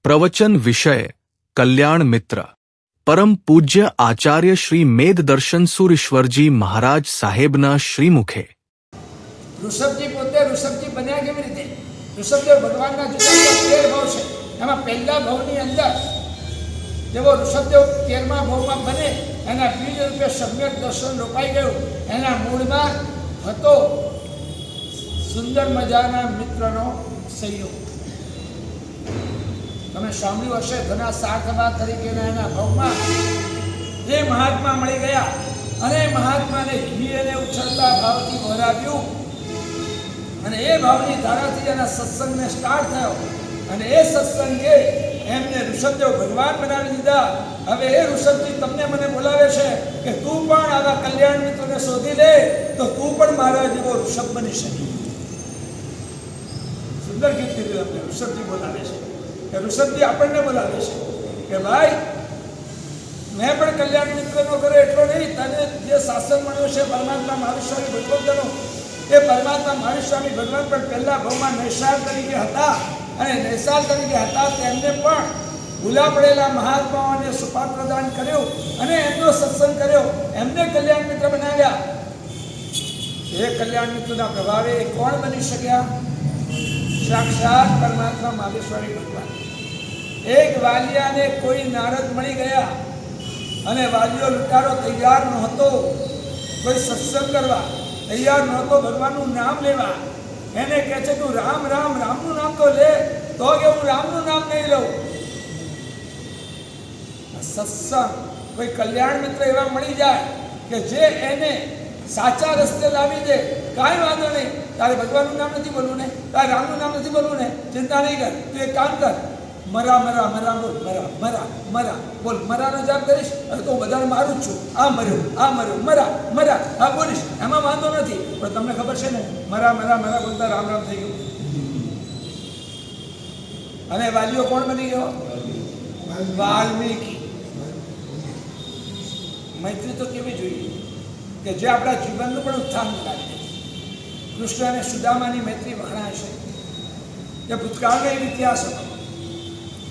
प्रवचन विषय कल्याण मित्र परम पूज्य आचार्य श्री मेघदर्शन सुरेश्वरजी महाराज साहेबना श्रीमुखे ऋषभजी પોતે ઋષભજી બન્યા કેવી રીતે? ઋષભદેવ ભગવાનના જુદા જુદા 13 ભાવ છે. એમાં પહેલા ભાવની અંદર જેવો ઋષભદેવ 13મા ભાવમાં બને એના બીજ રૂપે સમ્યક દર્શન રોપાઈ ગયું. એના મૂળમાં હતો સુંદર મજાના મિત્રનો સંયોગ. તમે સાંભળ્યું હશે ઘણા સાર્થવા તરીકેના એના ભાવમાં જે મહાત્મા મળી ગયા અને મહાત્માને ઘી અને ઉછળતા ભાવથી ભરાવ્યું અને એ ભાવની ધારાથી એના સત્સંગને સ્ટાર્ટ થયો અને એ સત્સંગે એમને ઋષભદેવ ભગવાન બનાવી દીધા. હવે એ ઋષભજી તમને મને બોલાવે છે કે તું પણ આવા કલ્યાણ મિત્રોને શોધી લે તો તું પણ મારા જેવો ઋષભ બની શકે. સુંદર ગીત કીધું અમને ઋષભજી બોલાવે છે કે ઋષભજી આપણને બોલાવે છે કે ભાઈ મેં પણ કલ્યાણ મિત્રનો કર્યો એટલો નહીં, તને જે શાસન મળ્યો છે પરમાત્મા મહાવીર ભગવંતનો એ પરમાત્મા મહાવીર સ્વામી ભગવાન પણ પહેલા ભાવમાં નૈસાર તરીકે હતા અને નૈસાર તરીકે હતા તેમને પણ ભૂલા પડેલા મહાત્માઓને સુપાત્રદાન કર્યું અને એમનો સત્સંગ કર્યો, એમને કલ્યાણ મિત્ર બનાવ્યા. એ કલ્યાણ મિત્રના પ્રભાવે કોણ બની શક્યા? સાક્ષાત પરમાત્મા મહાવીર સ્વામી ભગવાન. એક વાલિયાને કોઈ નારદ મળી ગયા અને વાલીઓ લૂંટારો તૈયાર નહોતો કોઈ સત્સંગ કરવા, તૈયાર નહોતો ભગવાનનું નામ લેવા. એને કહે છે તું રામ રામ રામનું નામ તો લે, તો કે હું રામનું નામ નહીં લઉં. સત્સંગ કોઈ કલ્યાણ મિત્ર એવા મળી જાય કે જે એને સાચા રસ્તે લાવી દે. કાંઈ વાંધો નહીં, તારે ભગવાનનું નામ નથી બોલવું ને, તારે રામનું નામ નથી બોલવું ને, ચિંતા નહીં કર, તું એક કામ કર, મરા મરા મરા બોલ, મરા મરા મરા બોલ, મરાનો જાપ કરીશ અને તો બધાને મારું જ છું. આ મર્યું મરા મરા હા બોલીશ, એમાં વાંધો નથી. પણ તમને ખબર છે ને મરા મરા મરા બોલતા રામ રામ થઈ ગયું. અને વાલીઓ કોણ બની ગયો? વાલ્મીકી. મૈત્રી તો કેવી જોઈએ કે જે આપણા જીવનનું પણ ઉત્થાન લાગે. કૃષ્ણ અને સુદામાની મૈત્રી વખણાય છે કે ભૂતકાળનો એક ઇતિહાસ હતો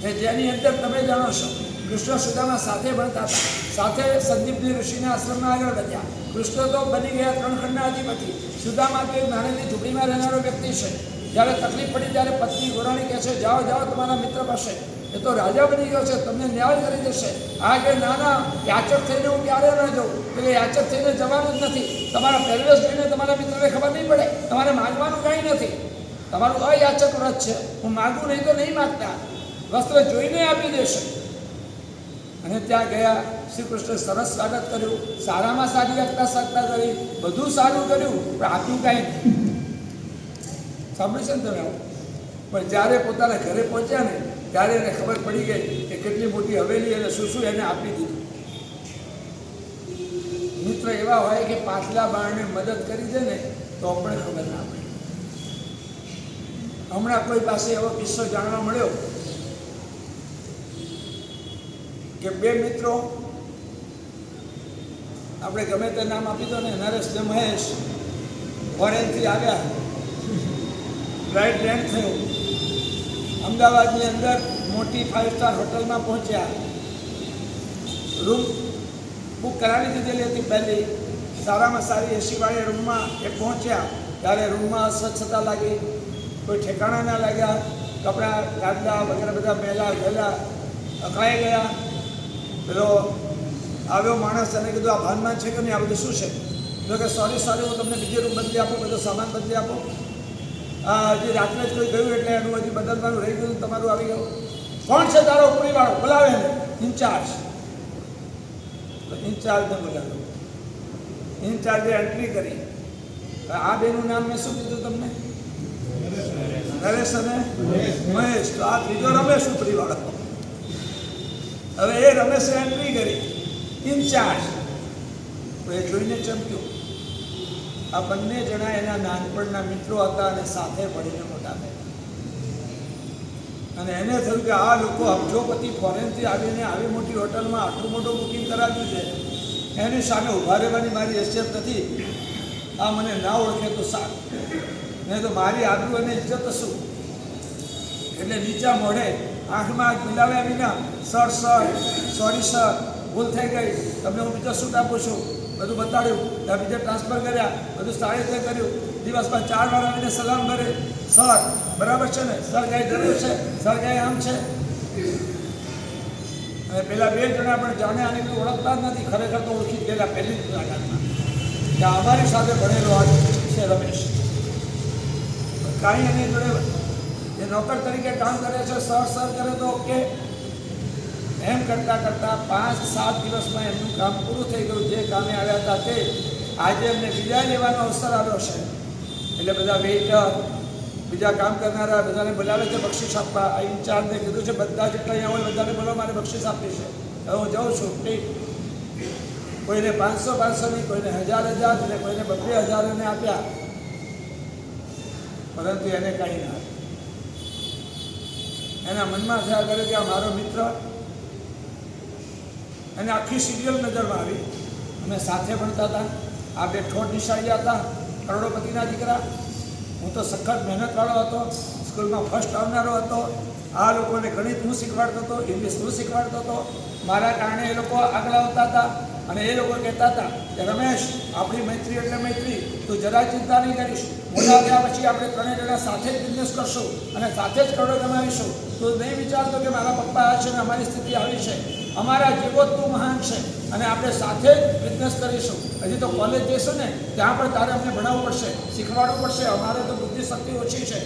કે જેની અંદર તમે જાણો છો કૃષ્ણ સુદામા સાથે ભણતા હતા, સાથે સંદીપની ઋષિના આશ્રમમાં આગળ વધ્યા. કૃષ્ણ તો બની ગયા 3 ખંડના અધિપતિ, સુદામા તો એક નાની ઝૂંપડીમાં રહેનારો વ્યક્તિ છે. જ્યારે તકલીફ પડી ત્યારે પત્ની ગોરાણી કહે છે જાઓ જાઓ તમારા મિત્ર પાસે, એ તો રાજા બની ગયો છે, તમને ન્યાય કરી દેશે. આ કે ના યાચક થઈને હું ક્યારે ન જાઉં, એટલે યાચક થઈને જવાનું જ નથી. તમારા પહેરવેશ જોઈને તમારા મિત્રને ખબર નહીં પડે, તમારે માગવાનું કંઈ નથી, તમારું અયાચક વ્રત છે. હું માગું નહીં તો નહીં માગતા, વસ્ત્ર જોઈને આપી દેશે. અને ત્યાં ગયા, શ્રી કૃષ્ણ સરસ સ્વાગત કર્યું, સારામાં સારી આગતા સાગતા કરી, બધું સારું કર્યું, પણ આપ્યું કાંઈ નહીં. સાંભળ્યું છે ને તમે? પણ જ્યારે પોતાના ઘરે પહોંચ્યા ને ત્યારે એને ખબર પડી ગઈ કે કેટલી મોટી હવેલી અને શું એને આપી દીધું. મિત્ર એવા હોય કે પાછલા બાળને મદદ કરી દે ને તો પણ ખબર ના પડે. હમણાં કોઈ પાસે એવો કિસ્સો જાણવા મળ્યો કે 2 મિત્રો, આપણે ગમે તે નામ આપી દો ને, નરેશ ને મહેશ, ફોરેનથી આવ્યા, ફ્લાઇટ લેન્ડ થયું, અમદાવાદની અંદર મોટી 5 સ્ટાર હોટલમાં પહોંચ્યા. રૂમ બુક કરાવી દીધેલી હતી પહેલી, સારામાં સારી એસીવાળી રૂમમાં એ પહોંચ્યા ત્યારે રૂમમાં અસ્વચ્છતા લાગી, કોઈ ઠેકાણા ના લાગ્યા, કપડાં ગાદલા વગેરે બધા મેલા ગયેલા, અકાઈ ગયા. પેલો આવ્યો માણસ એને કીધું આ ભાનમાં છે કે નહીં, આ બધું શું છે? તો કે સોરી હું તમને બીજી રૂમ બદલી આપું, બધો સામાન બદલી આપો. હજી રાત્રે જ કોઈ ગયું એટલે એનું હજી બદલવાનું રહી ગયું, તમારું આવી ગયું. કોણ છે તારો ઉપરીવાળો? બોલાવે ને ઇન્ચાર્જ. તો ઇન્ચાર્જને બોલાવ્યો. ઇન્ચાર્જે એન્ટ્રી કરી. આ બેનું નામ મેં શું કીધું તમને? નરેશ અને મહેશ. તો આ ત્રીજો રમેશ ઉપરીવાળો. હવે એ રમેશે એન્ટ્રી કરી, ઇન્ચાર્જ. તો એ જોઈને ચમક્યું. આ બંને જણા એના નાનપણના મિત્રો હતા અને સાથે ભણીને મોટા થયા. અને એને થયું કે આ લોકો અબજોપતિ ફોરેનથી આવીને આવી મોટી હોટલમાં આટલું મોટું બુકિંગ કરાવ્યું છે, એની સામે ઊભા રહેવાની મારી હેસિયત નથી. આ મને ના ઓળખે તો સારું, નહીં તો મારી આબરૂ અને ઇજ્જત શું. એટલે નીચા મોઢે આંખમાં આંખ મિલાવ્યા વિના સર સોરી સર, ભૂલ થઈ ગઈ, તમને હું બીજો શૂટ આપું છું, બધું બતાડ્યું, ત્યાં બીજે ટ્રાન્સફર કર્યા, બધું સારી રીતે કર્યું. દિવસમાં 4 વાર આવીને સલામ કરે, સર બરાબર છે ને, સર કાંઈ જરૂર છે, સર કાંઈ આમ છે. અને પેલા 2 જણા પણ જાણે આને કોઈ ઓળખતા જ નથી, ખરેખર તો ઓળખી જ ગયેલા પહેલી જ મુલાકાતમાં કે અમારી સાથે ભણેલો આ છે રમેશ. કાંઈ એની જોડે એ નોકર તરીકે કામ કરે છે, સર કરે તો ઓકે. એમ કરતાં 5-7 દિવસમાં એમનું કામ પૂરું થઈ ગયું. જે કામે આવ્યા હતા તે આજે એમને વિદાય લેવાનો અવસર આવ્યો છે. એટલે બધા વેઇટર, બીજા કામ કરનારા બધાને બોલાવે છે બક્ષિસ આપવા. આ ઇન્ચાર્જને કીધું છે બધા જેટલા અહીંયા હોય બધાને બોલો, મારે બક્ષિસ આપી છે. હવે હું જાઉં છું. કોઈને 500-500ની, કોઈને 1000-1000 અને કોઈને 2000 એને આપ્યા, પરંતુ એને કાંઈ ના આપ્યું. એના મનમાં થયા કરે કે આ મારો મિત્ર. એને આખી સિરિયલ નજરમાં આવી. અમે સાથે ભણતા હતા, આ 2 ઠોઠ નિશાળિયા હતા, કરોડોપતિના દીકરા. હું તો સખત મહેનતવાળો હતો, સ્કૂલમાં ફર્સ્ટ આવનારો હતો. આ લોકોને ગણિત હું શીખવાડતો હતો, ઇંગ્લિશ હું શીખવાડતો હતો. મારા કારણે એ લોકો આગળ આવતા હતા. અને એ લોકો કહેતા હતા કે રમેશ, આપણી મૈત્રી એટલે મૈત્રી, તું જરા ચિંતા નહીં કરીશ, મોટા થયા પછી આપણે 3 જણા સાથે જ બિઝનેસ કરશું અને સાથે જ કરોડો કમાવીશું. તું નહીં વિચારતો કે મારા પપ્પા આ છે ને અમારી સ્થિતિ આવી છે. અમારા જેવો તું મહાન છે અને આપણે સાથે જ બિઝનેસ કરીશું. હજી તો કોલેજ જઈશું ને ત્યાં પણ તારે અમને ભણાવવું પડશે, શીખવાડવું પડશે. અમારે તો બુદ્ધિ શક્તિ ઓછી છે,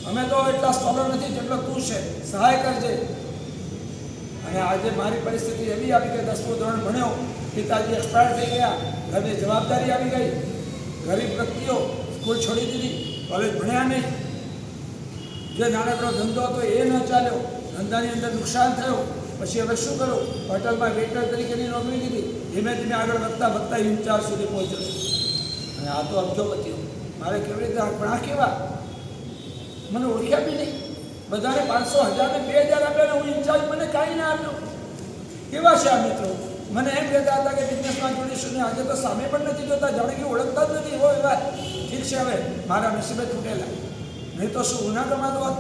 અમે તો એટલા સ્કોલર નથી જેટલો તું છે, સહાય કરજે. અને આજે મારી પરિસ્થિતિ એવી આવી કે 10મું ધોરણ ભણ્યો, પિતાજી એક્સપાયર થઈ ગયા, ઘરની જવાબદારી આવી ગઈ, ગરીબ વ્યક્તિઓ, સ્કૂલ છોડી દીધી, કોલેજ ભણ્યા નહીં. જે નાનકડો ધંધો હતો એ ન ચાલ્યો, ધંધાની અંદર નુકસાન થયું. પછી હવે શું કરું? હોટલમાં વેઇટર તરીકેની નોકરી લીધી. ધીમે ધીમે આગળ વધતા ઇન્ચાર્જ સુધી પહોંચ્યો. અને આ તો અબજોપતિઓ, મારે કેવી રીતે પણ આ કેવા મને ઓળખ્યા બી નહીં. બધાને 500, 1000 ને 2000 આપ્યા, હું ઇન્ચાર્જ, મને કાંઈ ના આપ્યું. કેવા છે આ મિત્રો? મને એમ કહેતા હતા કે બિઝનેસમાં જોડીશું ને આજે તો સામે પણ નથી જોતા, જાણે કે ઓળખતા જ નથી. એવો વ્યવહાર. ઠીક છે, હવે મારા નસીબે તૂટેલા, નહીં તો શું ગુના કમાતો હોત.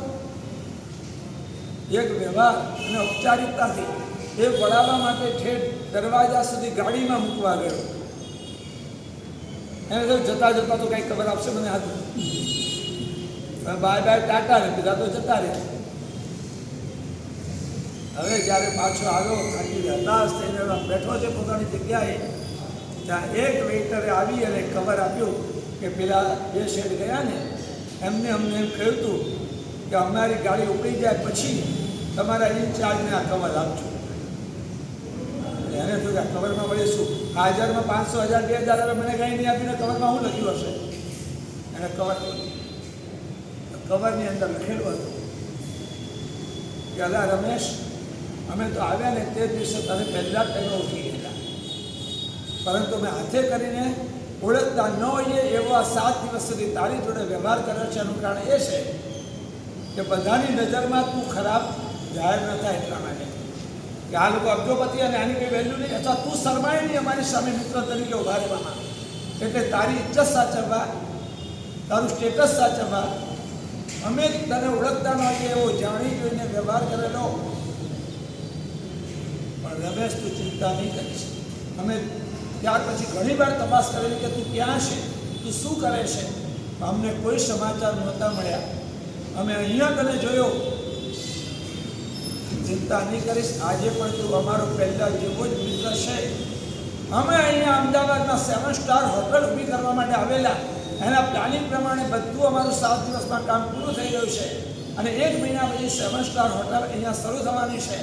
એક વ્યવહાર અને ઔપચારિકતાથી એ વડાવવા માટે ઠેઠ દરવાજા સુધી ગાડીમાં મૂકવા ગયો. એને તો જતા તો કંઈ ખબર આપશે મને હાથ. બાય ટાટા ને બધા તો જતા રહે. હવે જ્યારે પાછો આવ્યો, થાકી હતાશ થઈને બેઠો છે પોતાની જગ્યાએ, ત્યાં એક વેઇટરે આવી અને ખબર આપ્યું કે પેલા 2 શેડ ગયા ને એમને અમને એમ કહ્યું હતું કે અમારી ગાડી ઉપડી જાય પછી તમારા ઇન્ચાર્જને આ કવર આપજો. એને તો આ કવરમાં વળી શું, 1000માં 500, 1000, 2000 હવે મને કાંઈ નહીં આપીને કવરમાં શું લખ્યું હશે? એને કવરની અંદર લખેલું હતું કે અલા રમેશ, અમે તો આવ્યા ને તે દિવસે તમે પહેલા જ ટાઈમે ઉઠી ગયેલા, પરંતુ અમે હાથે કરીને ઓળખતા ન હોઈએ એવો આ 7 દિવસ સુધી તારી જોડે વ્યવહાર કર્યો છે. એનું કારણ એ છે કે બધાની નજરમાં તું ખરાબ જાહેર ન થાય એટલા માટે કે આ લોકો અબજોપતિ અને આની કંઈ વેલ્યુ નહીં, અથવા તું શરમાય નહીં અમારી સામે મિત્ર તરીકે ઉભા રહેવામાં. એટલે તારી ઇજ્જત સાચવવા, તારું સ્ટેટસ સાચવવા અમે તને ઓળખતા ન હોઈએ એવો જાણી જોઈને વ્યવહાર કરેલો. પણ રમેશ, તું ચિંતા નહીં કરીશ. અમે ત્યાર પછી ઘણી વાર તપાસ કરેલી કે તું ક્યાં છે, તું શું કરે છે. અમને કોઈ સમાચાર નહોતા મળ્યા. અમે અહીંયા તને જોયો. ચિંતા નહીં કરીશ, આજે પણ તું અમારો પહેલા જેવો જ મિત્ર છે. અમે અહીંયા અમદાવાદમાં 7 સ્ટાર હોટલ ઊભી કરવા માટે આવેલા. એના પ્લાનિંગ પ્રમાણે બધું અમારું 7 દિવસમાં કામ પૂરું થઈ ગયું છે. અને 1 મહિના પછી 7 સ્ટાર હોટલ અહીંયા શરૂ થવાની છે.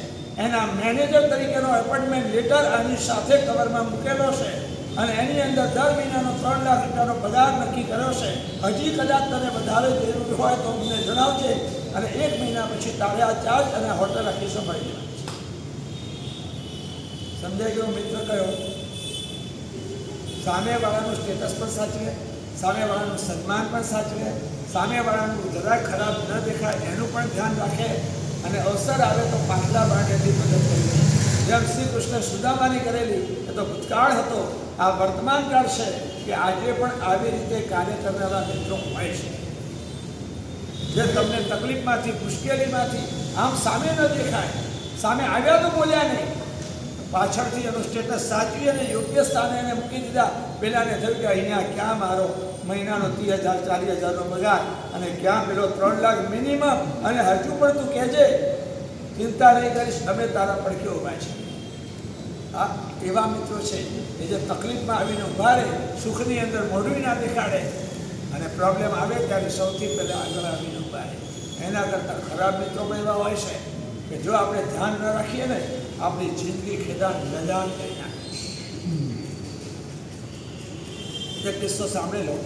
એના મેનેજર તરીકેનો એપોઇન્ટમેન્ટ લેટર આની સાથે કવરમાં મૂકેલો છે. અને એની અંદર દર મહિનાનો 3 લાખ રૂપિયાનો પગાર નક્કી કર્યો છે. હજી કદાચ તને વધારે જરૂર હોય તો અમને જણાવજે. અને 1 મહિના પછી તારે આ ચાર્જ અને હોટલ આખી સંભાળી દેવાની છે. સમજાઈ ગયો? મિત્ર કયો સામેવાળાનું સ્ટેટસ પણ સાચવે, સામેવાળાનું સન્માન પણ સાચવે, સામેવાળાનું જરાક ખરાબ ન દેખાય એનું પણ ધ્યાન રાખે. અને અવસર આવે તો પાછલા ભાગેથી મદદ કરી. જેમ શ્રી કૃષ્ણ સુદામાની કરેલી એ તો ભૂતકાળ હતો. આ વર્તમાન કાળ છે કે આજે પણ આવી રીતે કાર્ય કરનારા મિત્રો હોય છે, જે તમને તકલીફમાંથી, મુશ્કેલીમાંથી આમ સામે ન દેખાય, સામે આવ્યા તો બોલ્યા નહીં, પાછળથી એનું સ્ટેટસ સાચવી અને યોગ્ય સ્થાને એને મૂકી દીધા. પેલાને થયું કે અહીંયા ક્યાં મારો મહિનાનો 30,000 40,000નો પગાર અને ક્યાં પેલો 3 લાખ મિનિમમ, અને હજુ પણ તું કહેજે ચિંતા નહીં કરીશ, અમે તારા પડખે ઊભા છે. આ એવા મિત્રો છે કે જે તકલીફમાં આવીને ઊભા રહે, સુખની અંદર મોઢું ના દેખાડે, અને પ્રોબ્લેમ આવે ત્યારે સૌથી પહેલાં આગળ આવીને ઊભા રહે. એના કરતાં ખરાબ મિત્રો પણ એવા હોય છે કે જો આપણે ધ્યાન ન રાખીએ ને, આપણી જિંદગી ખેદાન મેદાન કરી નાખે. એક કિસ્સો સાંભળેલો.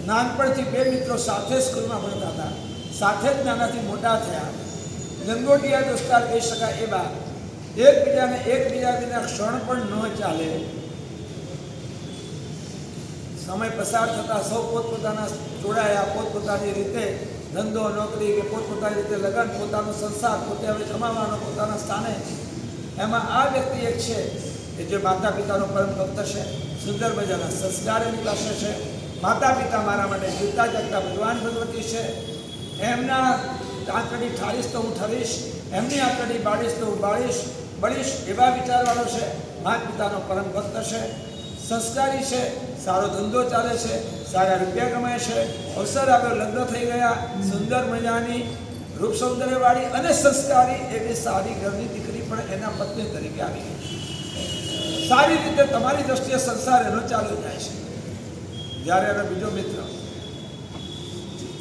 નાનપણથી 2 મિત્રો સાથે સ્કૂલમાં ભણતા હતા, સાથે જ નાનાથી મોટા થયા, લંગોટિયા દોસ્તાર કહી શકાય એવા. એકબીજા વિના ક્ષણ પણ ન ચાલે. સમય પસાર થતા સૌ પોતપોતાના જોડાયા, પોતપોતાની રીતે ધંધો નોકરી કે પોતપોતાની રીતે લગ્ન, પોતાનો સંસાર પોતે હવે જમાવવાનો પોતાના સ્થાને. એમાં આ વ્યક્તિ એક છે કે જે માતા પિતાનો પરમ ભક્ત છે, સુંદર મજાના સંસ્કાર એની પાસે છે. માતા પિતા મારા માટે જીવતા જાગતા ભગવાન ભગવતી છે. એમના આંકડી ઠારીશ તો હું ઠરીશ, એમની આંકડી બાળીશ તો હું બળીશ એવા વિચારવાળો છે. માતા પિતાનો પરમ ભક્ત છે, સંસ્કારી છે, સારો ધંધો ચાલે છે, સારા રૂપિયા કમાય છે, અવસર આવ્યો, લગ્ન થઈ ગયા, સુંદર મજાની રૂપ સૌંદર્યવાળી અને સંસ્કારી એવી સારી ઘરની દીકરી પણ એના પત્ની તરીકે આવી ગઈ. સારી રીતે તમારી દ્રષ્ટિએ સંસાર એનો ચાલુ જાય છે. જ્યારે એનો બીજો મિત્ર,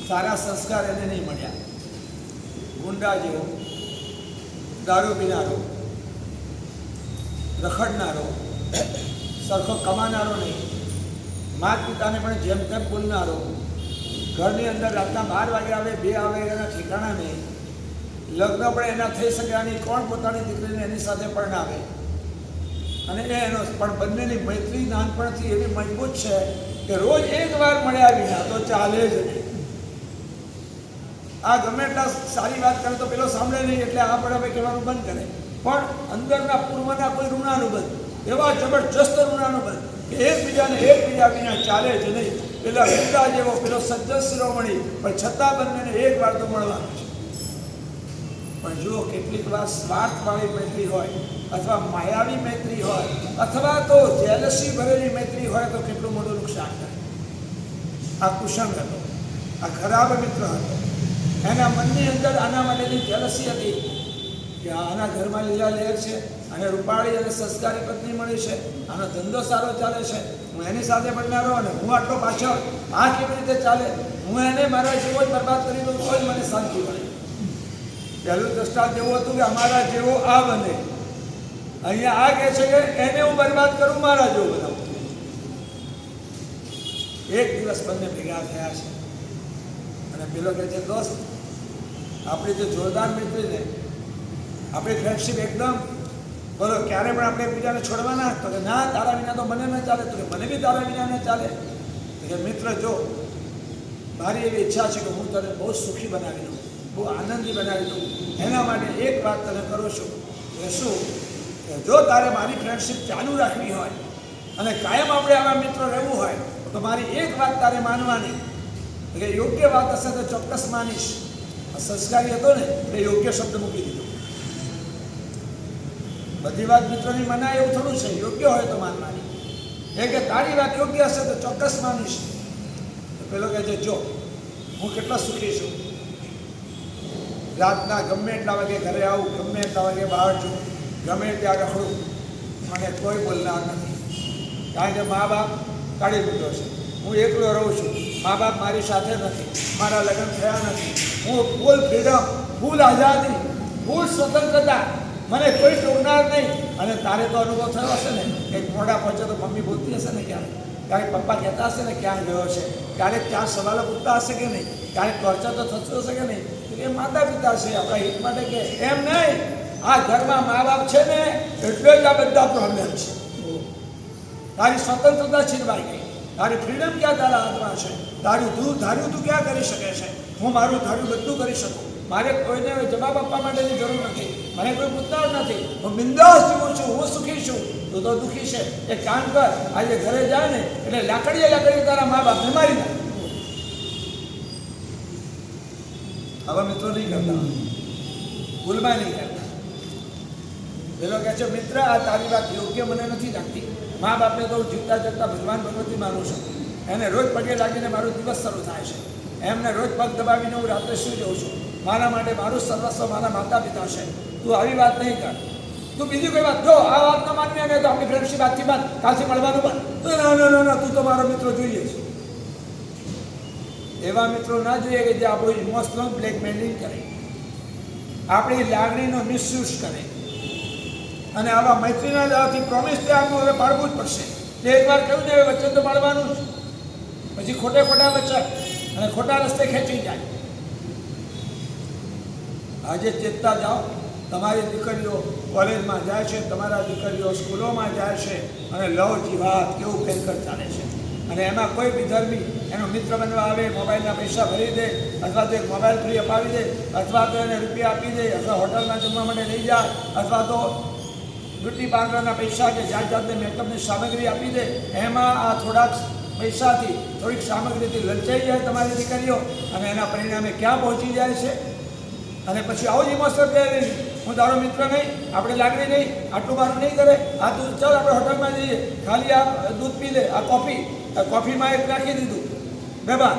સારા સંસ્કાર એને નહીં મળ્યા, ગુંડા જેવો, દારૂ પીનારો, રખડનારો, સરખો કમાનારો નહીં, માતા પિતાને પણ જેમ તેમ બોલનારો, ઘરની અંદર રાતના 12 વાગે આવે 2 આવે એના ઠેકાણા નહીં, લગ્ન પણ એના થઈ શક્યા નહીં, કોણ પોતાની દીકરીને એની સાથે પરણાવે. અને એનો પણ બંનેની મૈત્રી નાનપણથી એવી મજબૂત છે કે રોજ એકવાર મળ્યા વિના તો ચાલે જ નહીં. આ ગમે એટલા સારી વાત કરે તો પેલો સાંભળે નહીં, એટલે આ પણ હવે કહેવાનું બંધ કરે. પણ અંદરના પૂર્વના કોઈ ઋણાનુબંધ, એવા જબરજસ્ત ઋણાનુબંધ કે એકબીજા વિના ચાલે જ નહીં. પેલા વિદ્યા જેવો, પેલો સજ્જન શિરોમણી, પણ છતાં બંનેને એક વાર તો મળવાનું છે. પણ જુઓ, કેટલીક વાર સ્વાર્થવાળી મૈત્રી હોય, અથવા માયાવી મૈત્રી હોય, અથવા તો જેલસી ભરેલી મૈત્રી હોય તો કેટલું મોટું નુકસાન કરે. આ કુસંગ હતો, આ ખરાબ મિત્ર હતો. એના મનની અંદર આના માટેની જેલસી હતી કે આના ઘરમાં લીલા લહેર છે, અને રૂપાળી અને સંસ્કારી પત્ની મળી છે, આનો ધંધો સારો ચાલે છે, હું એની સાથે ભણનારો અને હું આટલો પાછળ, આ કેવી રીતે ચાલે, હું એને મારા જેવો જ બરબાદ કરી દઉં તો જ મને શાંતિ મળે. પહેલું દ્રષ્ટાંત એવું હતું કે અમારા જેવો આ બને, અહીંયા આ કહે છે કે એને હું બરબાદ કરું, મારા જેવો બનાવું. એક દિવસ બંને ભેગા થયા છે, અને પેલો કહે છે, દોસ્ત, આપણી જે જોરદાર મિત્રીને, આપણી ફ્રેન્ડશીપ એકદમ બોલો, ક્યારે પણ આપણે એકબીજાને છોડવાના? તો કે ના, તારા વિના તો મને ન ચાલે. તો કે મને બી તારા વિના ન ચાલે. તો કે મિત્ર, જો મારી એવી ઈચ્છા છે કે હું તને બહુ સુખી બનાવી દઉં, બહુ આનંદી બનાવી દઉં. એના માટે એક વાત તને કરું છું કે શું, કે જો તારે મારી ફ્રેન્ડશીપ ચાલુ રાખવી હોય અને કાયમ આપણે આવા મિત્રો રહેવું હોય તો મારી એક વાત તારે માનવાની, કે યોગ્ય વાત હશે તો ચોક્કસ માનીશ. સંસ્કારી હતો ને એટલે યોગ્ય શબ્દ મૂકી દીધો. બધી વાત મિત્રોની મનાય એવું થોડું છે, યોગ્ય હોય તો માનવાની. એ કે તારી વાત યોગ્ય હશે તો ચોક્કસ માનીશ. તો પેલો કહે છે, જો હું કેટલો સુખી છું, રાતના ગમે એટલા વાગે ઘરે આવું, ગમે એટલા વાગે બહાર છું, ગમે ત્યાં રખડું, મને કોઈ બોલનાર નથી. કારણ કે મા બાપ કાઢી મૂક્યો છે, હું એકલો રહું છું, મા બાપ મારી સાથે નથી, મારા લગ્ન થયા નથી, હું ફૂલ ફ્રીડમ, ફૂલ આઝાદી, ફૂલ સ્વતંત્રતા, મને કોઈ ટોકનાર નહીં. અને તારે તો અનુભવ થયો હશે ને, કંઈક મોઢા પહોંચે તો મમ્મી બોલતી હશે ને, ક્યારેક પપ્પા કહેતા હશે ને ક્યાં ગયો છે, ક્યારેક ત્યાં સવાલો પૂછતા હશે કે નહીં, ક્યારેક ખર્ચા તો થતો હશે કે નહીં. એ માતા પિતા છે, આપણા હિત માટે કે એમ નહીં. આ ઘરમાં મા બાપ છે ને એટલે જ આ બધા પ્રોબ્લેમ છે. તારી સ્વતંત્રતા છીનવાઈ ગઈ, તારી ફ્રીડમ ક્યાં તારા હાથમાં છે, તારું ધાર્યું તું ક્યાં કરી શકે છે. હું મારું ધાર્યું બધું કરી શકું, મારે કોઈને જવાબ આપવા માટેની જરૂર નથી, મને કોઈ પૂછનાર નથી, હું બિંદાસ જીવું છું, હું સુખી છું, તું તો દુઃખી છે. એક કામ કર, આજે ઘરે જાય ને એટલે લાકડીએ તારા મા બાપને મારી નાખ. આવા મિત્રો નહીં કરતા, ભૂલમાં નહીં કરતા. પેલો કહે છે મિત્ર આ તારી વાત યોગ્ય મને નથી લાગતી. મા બાપને તો હું જીવતા જગતા ભગવાન ભગવતી માનું છું. એને રોજ પગે લાગીને મારો દિવસ શરૂ થાય છે. એમને રોજ પગ દબાવીને હું રાત્રે સુઈ જાઉં છું. મારા માટે મારું સર્વસ્વ મારા માતા પિતા છે. તું આવી વાત નહીં કર. તું બીજી કોઈ વાત જો આ વાત ન માનવી અને તો આપણી ફ્રેન્ડશીપ આજથી બંધ, કાલથી મળવાનું બંધ. ના તું તો મારો મિત્રો જોઈએ છે. એવા મિત્રો ના જોઈએ કે જે આપણું ઇમોશનલ બ્લેકમેલિંગ કરે, આપણી લાગણીનો મિસયુઝ કરે. અને આવા મૈત્રીના દાવાથી પ્રોમિસ તે આપણું હવે પાડવું જ પડશે. તે એકવાર કહ્યું ને વચન તો પાડવાનું જ, પછી ખોટા વચન અને ખોટા રસ્તે ખેંચી જાય. આજે ચેતતા જાઓ. તમારી દીકરીઓ કોલેજમાં જાય છે, તમારા દીકરીઓ સ્કૂલોમાં જાય છે અને લવ જીવાત કેવું ભયંકર ચાલે છે. અને એમાં કોઈ વિધર્મી એનો મિત્ર બનવા આવે, મોબાઈલના પૈસા ભરી દે, અથવા તો એક મોબાઈલ ફ્રી અપાવી દે, અથવા તો એને રૂપિયા આપી દે, અથવા હોટલમાં જમવા માટે લઈ જાય, અથવા તો બ્યુટી પાર્લરના પૈસા કે જાત જાતની મેકઅપની સામગ્રી આપી દે. એમાં આ થોડાક પૈસાથી, થોડીક સામગ્રીથી લલચાઈ જાય તમારી દીકરીઓ અને એના પરિણામે ક્યાં પહોંચી જાય છે. અને પછી આવું જ ઇમોશનલ પ્લેયરિંગ, હું તારો મિત્ર નહીં, આપણે લાગણી નહીં, આટલું મારું નહીં કરે, આ તું ચાલ આપણે હોટલમાં જઈએ, ખાલી આ દૂધ પી લે, આ કોફીમાં એક નાખી દીધું. બેબાન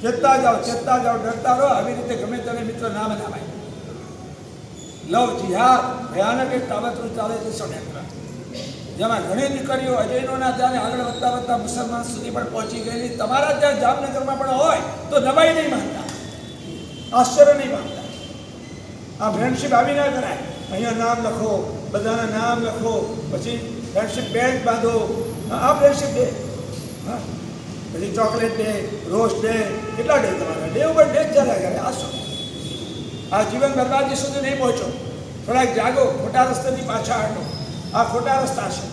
ચેતતા જાઓ, ડરતા રહો. આવી રીતે ગમે તેને મિત્ર ના બનાવાય. લવ જિહાદ ભયાનક એક કાવતરું ચાલે છે ષડયંત્ર, જેમાં ઘણી દીકરીઓ અજયનોના ત્યાં આગળ વધતા મુસલમાન સુધી પણ પહોંચી ગયેલી. તમારા ત્યાં જામનગરમાં પણ હોય તો નવાઈ નહીં માનતા, આશ્ચર્ય નહીં પામતા. આ ફ્રેન્ડશીપ આવી ના કરાય. અહીંયા નામ લખો, બધાના નામ લખો, પછી ફ્રેન્ડશીપ બેન્ડ બાંધો. આ ફ્રેન્ડશીપ ડે, હા, પછી ચોકલેટ ડે, રોઝ ડે, કેટલા ડે તમારા ડે ઉપર ડે જ ચાલ્યા કરે. આ શું? આ જીવન બરબાદી સુધી નહીં પહોંચો. થોડાક જાગો, ખોટા રસ્તેથી પાછા હટો. આ ખોટા રસ્તા છે.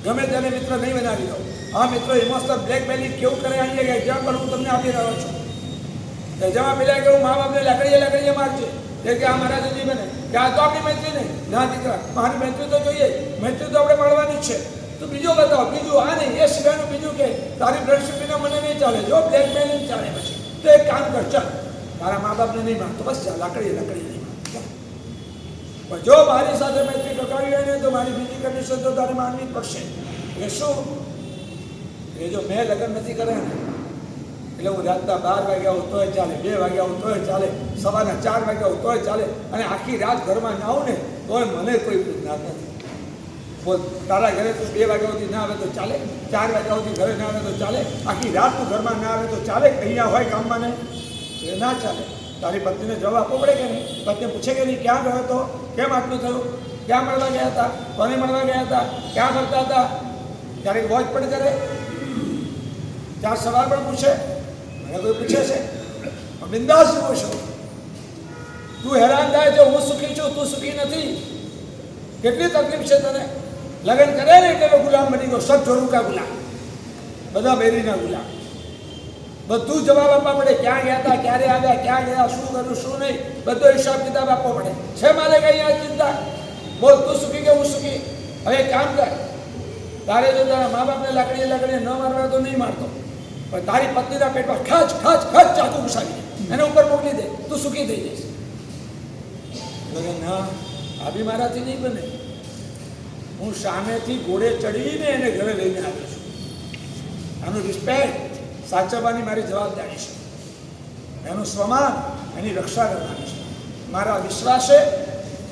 ગમે તેને મિત્ર નહીં બનાવી દો. આ મિત્રો ઇમોશનલ બ્લેકમેલિંગ કેવું કરે અહીંયા એક એક્ઝામ્પલ હું તમને આપી રહ્યો છું. જેમાં પેલા કે હું મા બાપને લાકડીએ મારશે, એ કે આ મારા નહીં બને, કે આ તો આપણી મૈત્રી નહીં. ના દીકરા, મારી મૈત્રી તો જોઈએ, મૈત્રી તો આપણે મળવાની જ છે. તો બીજો બતાવો, બીજું આ નહીં, એ સિવાયનું બીજું કે તારી ફ્રેન્ડશીપ વિના મને નહીં ચાલે. જો બ્લેકમેલિંગ ચાલે પછી તો એક કામ કર, ચાલ મારા મા બાપને નહીં માનતો, બસ ચાલ લાકડીએ નહીં માનતો. પણ જો મારી સાથે મૈત્રી ટકાવી હોય ને તો મારી બીજી કન્ડિશન તો તારે માનવી જ પડશે. એટલે શું? એ જો મેં લગ્ન નથી કર્યા ને એટલે હું રાતના 12 વાગ્યા હું તોય ચાલે, 2 વાગ્યા હું તોય ચાલે, સવારના 4 વાગ્યા હું તોય ચાલે, અને આખી રાત ઘરમાં ના આવું ને તોય મને કોઈ જ્ઞાન નથી. બોલ, તારા ઘરે તું 2 વાગ્યા સુધી ના આવે તો ચાલે, 4 વાગ્યા સુધી ઘરે ના આવે તો ચાલે, આખી રાત તું ઘરમાં ના આવે તો ચાલે, અહીંયા હોય કામમાં ને એ ના ચાલે. તારી પત્નીને જવાબ આપવો પડે કે નહીં? પત્ની પૂછે કે નહીં ક્યાં ગયો હતો, કેમ આટલું થયું, ક્યાં મળવા ગયા હતા, કોને મળવા ગયા હતા, ક્યાં ફરતા હતા, ક્યારેક વોચ પણ કરે, 4 સવાલ પણ પૂછે. મને કોઈ પૂછે છે? બિંદાસ જેવો છું. તું હેરાન થાય છે, હું સુખી છું, તું સુખી નથી. કેટલી તકલીફ છે તને. લગ્ન કરે ને એટલે ગુલામ બની ગયો, સબ જોરું કા ગુલામ, બધા બેરીના ગુલામ. બધું જવાબ આપવા પડે, ક્યાં ગયા હતા, ક્યારે આવ્યા, ક્યાં ગયા, શું કર્યું, શું નહીં, બધો હિસાબ કિતાબ આપવો પડે. છે મારે કઈ આ ચિંતા? બોલ, તું સુખી કે હું સુખી? હવે કામ કર, તારે જો તારા મા બાપને લાકડીએ ન મારવા તો નહીં મારતો, પણ તારી પત્નીના પેટમાં ખચ ચાકુ ઘુસાવી દે, એને ઉપર મોકલી દે, તું સુખી થઈ જઈશ. ના, આ બી મારાથી નહીં બને. હું સામેથી ઘોડે ચડીને એને ઘરે લઈને આવ્યો છું. આનું રિસ્પેક્ટ સાચવવાની મારી જવાબદારી છે. એનું સ્વમાન, એની રક્ષા કરવાની છે. મારા વિશ્વાસે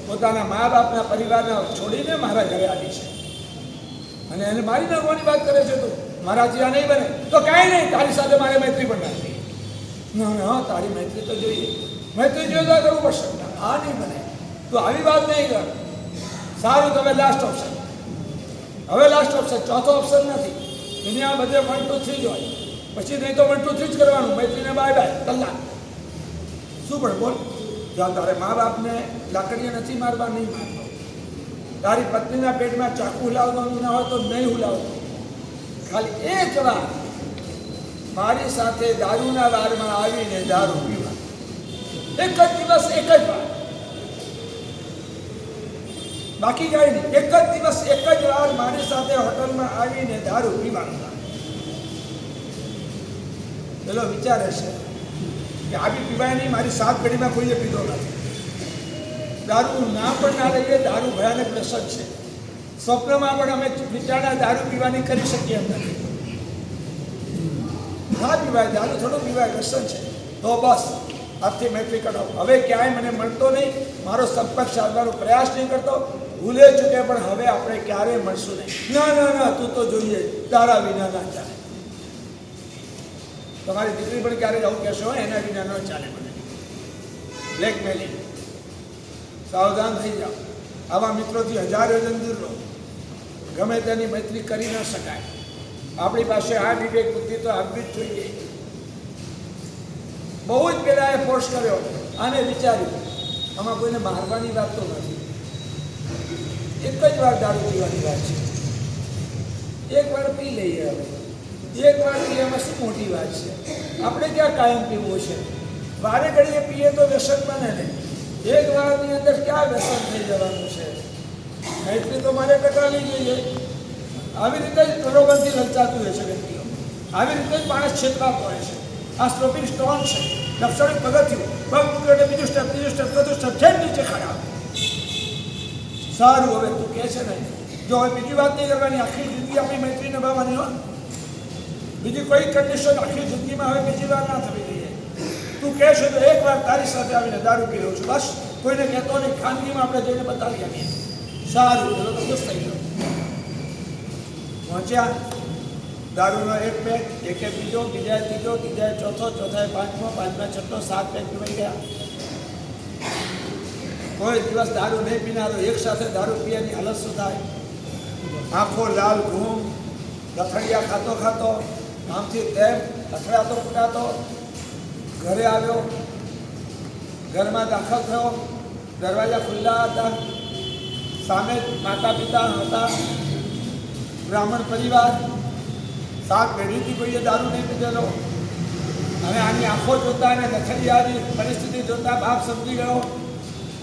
પોતાના મા બાપના પરિવારને છોડીને મારા ઘરે આવી છે અને એને મારી નાખવાની વાત કરે છે. તું મારાથી આ નહીં બને તો કાંઈ નહીં, તારી સાથે મારે મૈત્રી પણ ના જોઈએ. ના, તારી મૈત્રી તો જોઈએ, મૈત્રી જોઈએ તો કરવું પડશે. આ નહીં બને, તું આવી વાત નહીં કર. સારું, તો હવે લાસ્ટ ઓપ્શન, ચોથો ઓપ્શન નથી. દુનિયા બધે 1 2 3 જ હોય, પછી નહીં તો 1 2 3 જ કરવાનું. મૈત્રીને બાય કલાક શું પણ બોલ. જો તારે મા બાપને લાકડીએ નથી મારવા, નહીં મારતો. તારી પત્નીના પેટમાં ચાકુ હુલાવવાનું ના હોય તો નહીં હુલાવતો. ખાલી એક વાર મારી સાથે દારૂના વારમાં આવીને દારૂ પીવા, એક જ દિવસ, એક જ વાર, બાકી કાંઈ નહીં. એક જ દિવસ, એક જ વાર મારી સાથે હોટલમાં આવીને દારૂ પીવાનું. પેલો વિચારે છે કે આવી પીવાય નહીં, મારી 7 પેઢીમાં કોઈએ પીધો નથી. દારૂનું નામ પણ ના લઈએ. દારૂ ભયાનક વ્યસન છે. સ્વપ્નમાં પણ અમે વિચારણા દારૂ પીવાની કરી શકીએ એમ નથી. ના પીવાય, દારૂ થોડો પીવાય, વ્યસન છે. તો બસ આજથી મૈત્રી કરો. હવે ક્યાંય મને મળતો નહીં, મારો સંપર્ક સાધવાનો પ્રયાસ નહીં કરતો. ભૂલે ચૂકે પણ હવે આપણે ક્યારેય મળશું નહીં. ના ના ના, તું તો જોઈએ, તારા વિના ના ચાલે. તમારી દીકરી પણ ક્યારેય આવું કહેશો, એના વિના ન ચાલે. મને બ્લેકમેલિંગ, સાવધાન થઈ જાઓ. આવા મિત્રોથી હજારો દૂર રહો. ગમે તેની મૈત્રી કરી ન શકાય. આપણી પાસે આ વિવેક બુદ્ધિ તો આપવી જ જોઈએ. બહુ જ પેલા એ ફોર્સ કર્યો, આને વિચાર્યું. આમાં કોઈને મારવાની વાત તો નથી. એક જ વાર દારૂ પીવાની વાત છે. એક વાર પી લઈએ. હવે એક વાર પીવામાં શું મોટી વાત છે? આપણે ક્યાં કાયમ પીવું છે? વારે ઘડીએ પીએ તો વ્યસન બને ને. એક વારની અંદર ક્યાં વ્યસન થઈ જવાનું છે? મૈત્રી તો મારે ટકાવી જોઈએ. આવી રીતે જ પ્રલોભનથી લલચાતું હોય છે વ્યક્તિઓ. આવી રીતે જ માણસ છેતરાતો હોય છે. આ સ્લોપિંગ સ્ટોન છે, લક્ષણિક પગથિયું. પગ મૂક્યો એટલે બીજું સ્ટેપ, ત્રીજું સ્ટેપ, ચોથું સ્ટેપ, જેમ નીચે ખડા. સારું, હવે તું કહે છે ને, જો હવે બીજી વાત નહીં કરવાની, આખી જિંદગી આપણી મૈત્રી નિભાવવાની હોય. બીજી કોઈ કન્ડિશન આખી જિંદગીમાં હવે બીજી વાર ના થવી જોઈએ. તું કહે છે તો એક વાર તારી સાથે આવીને દારૂ પી રહ્યો છું, બસ. કોઈને કહેતો નહીં, ખાનગીમાં આપણે જઈને બતાવી આવીએ. સારું, ચલો તો ખુશ થઈ ગયો. પહોંચ્યા, દારૂનો એક પેક, એકે બીજો, બીજાએ ત્રીજો, ત્રીજાએ ચોથો, ચોથાએ પાંચમો, પાંચમા છઠ્ઠો, 7 પેક પીવાઈ ગયા. કોઈ દિવસ દારૂ નહીં પીનારો એક સાથે દારૂ પીવાની હાલત શું થાય? આંખો લાલ ઘૂમ, લથડિયા ખાતો ખાતો, આમથી તેમ લથડાતો ફૂટાતો. ઘરે આવ્યો, ઘરમાં દાખલ થયો. દરવાજા ખુલ્લા હતા. સામે માતા પિતા હતા, બ્રાહ્મણ પરિવાર. 7 પેઢીથી કોઈએ દારૂ નહીં પીધેલો. અને આની આંખો જોતા અને લથડિયાની પરિસ્થિતિ જોતા બાપ સમજી ગયો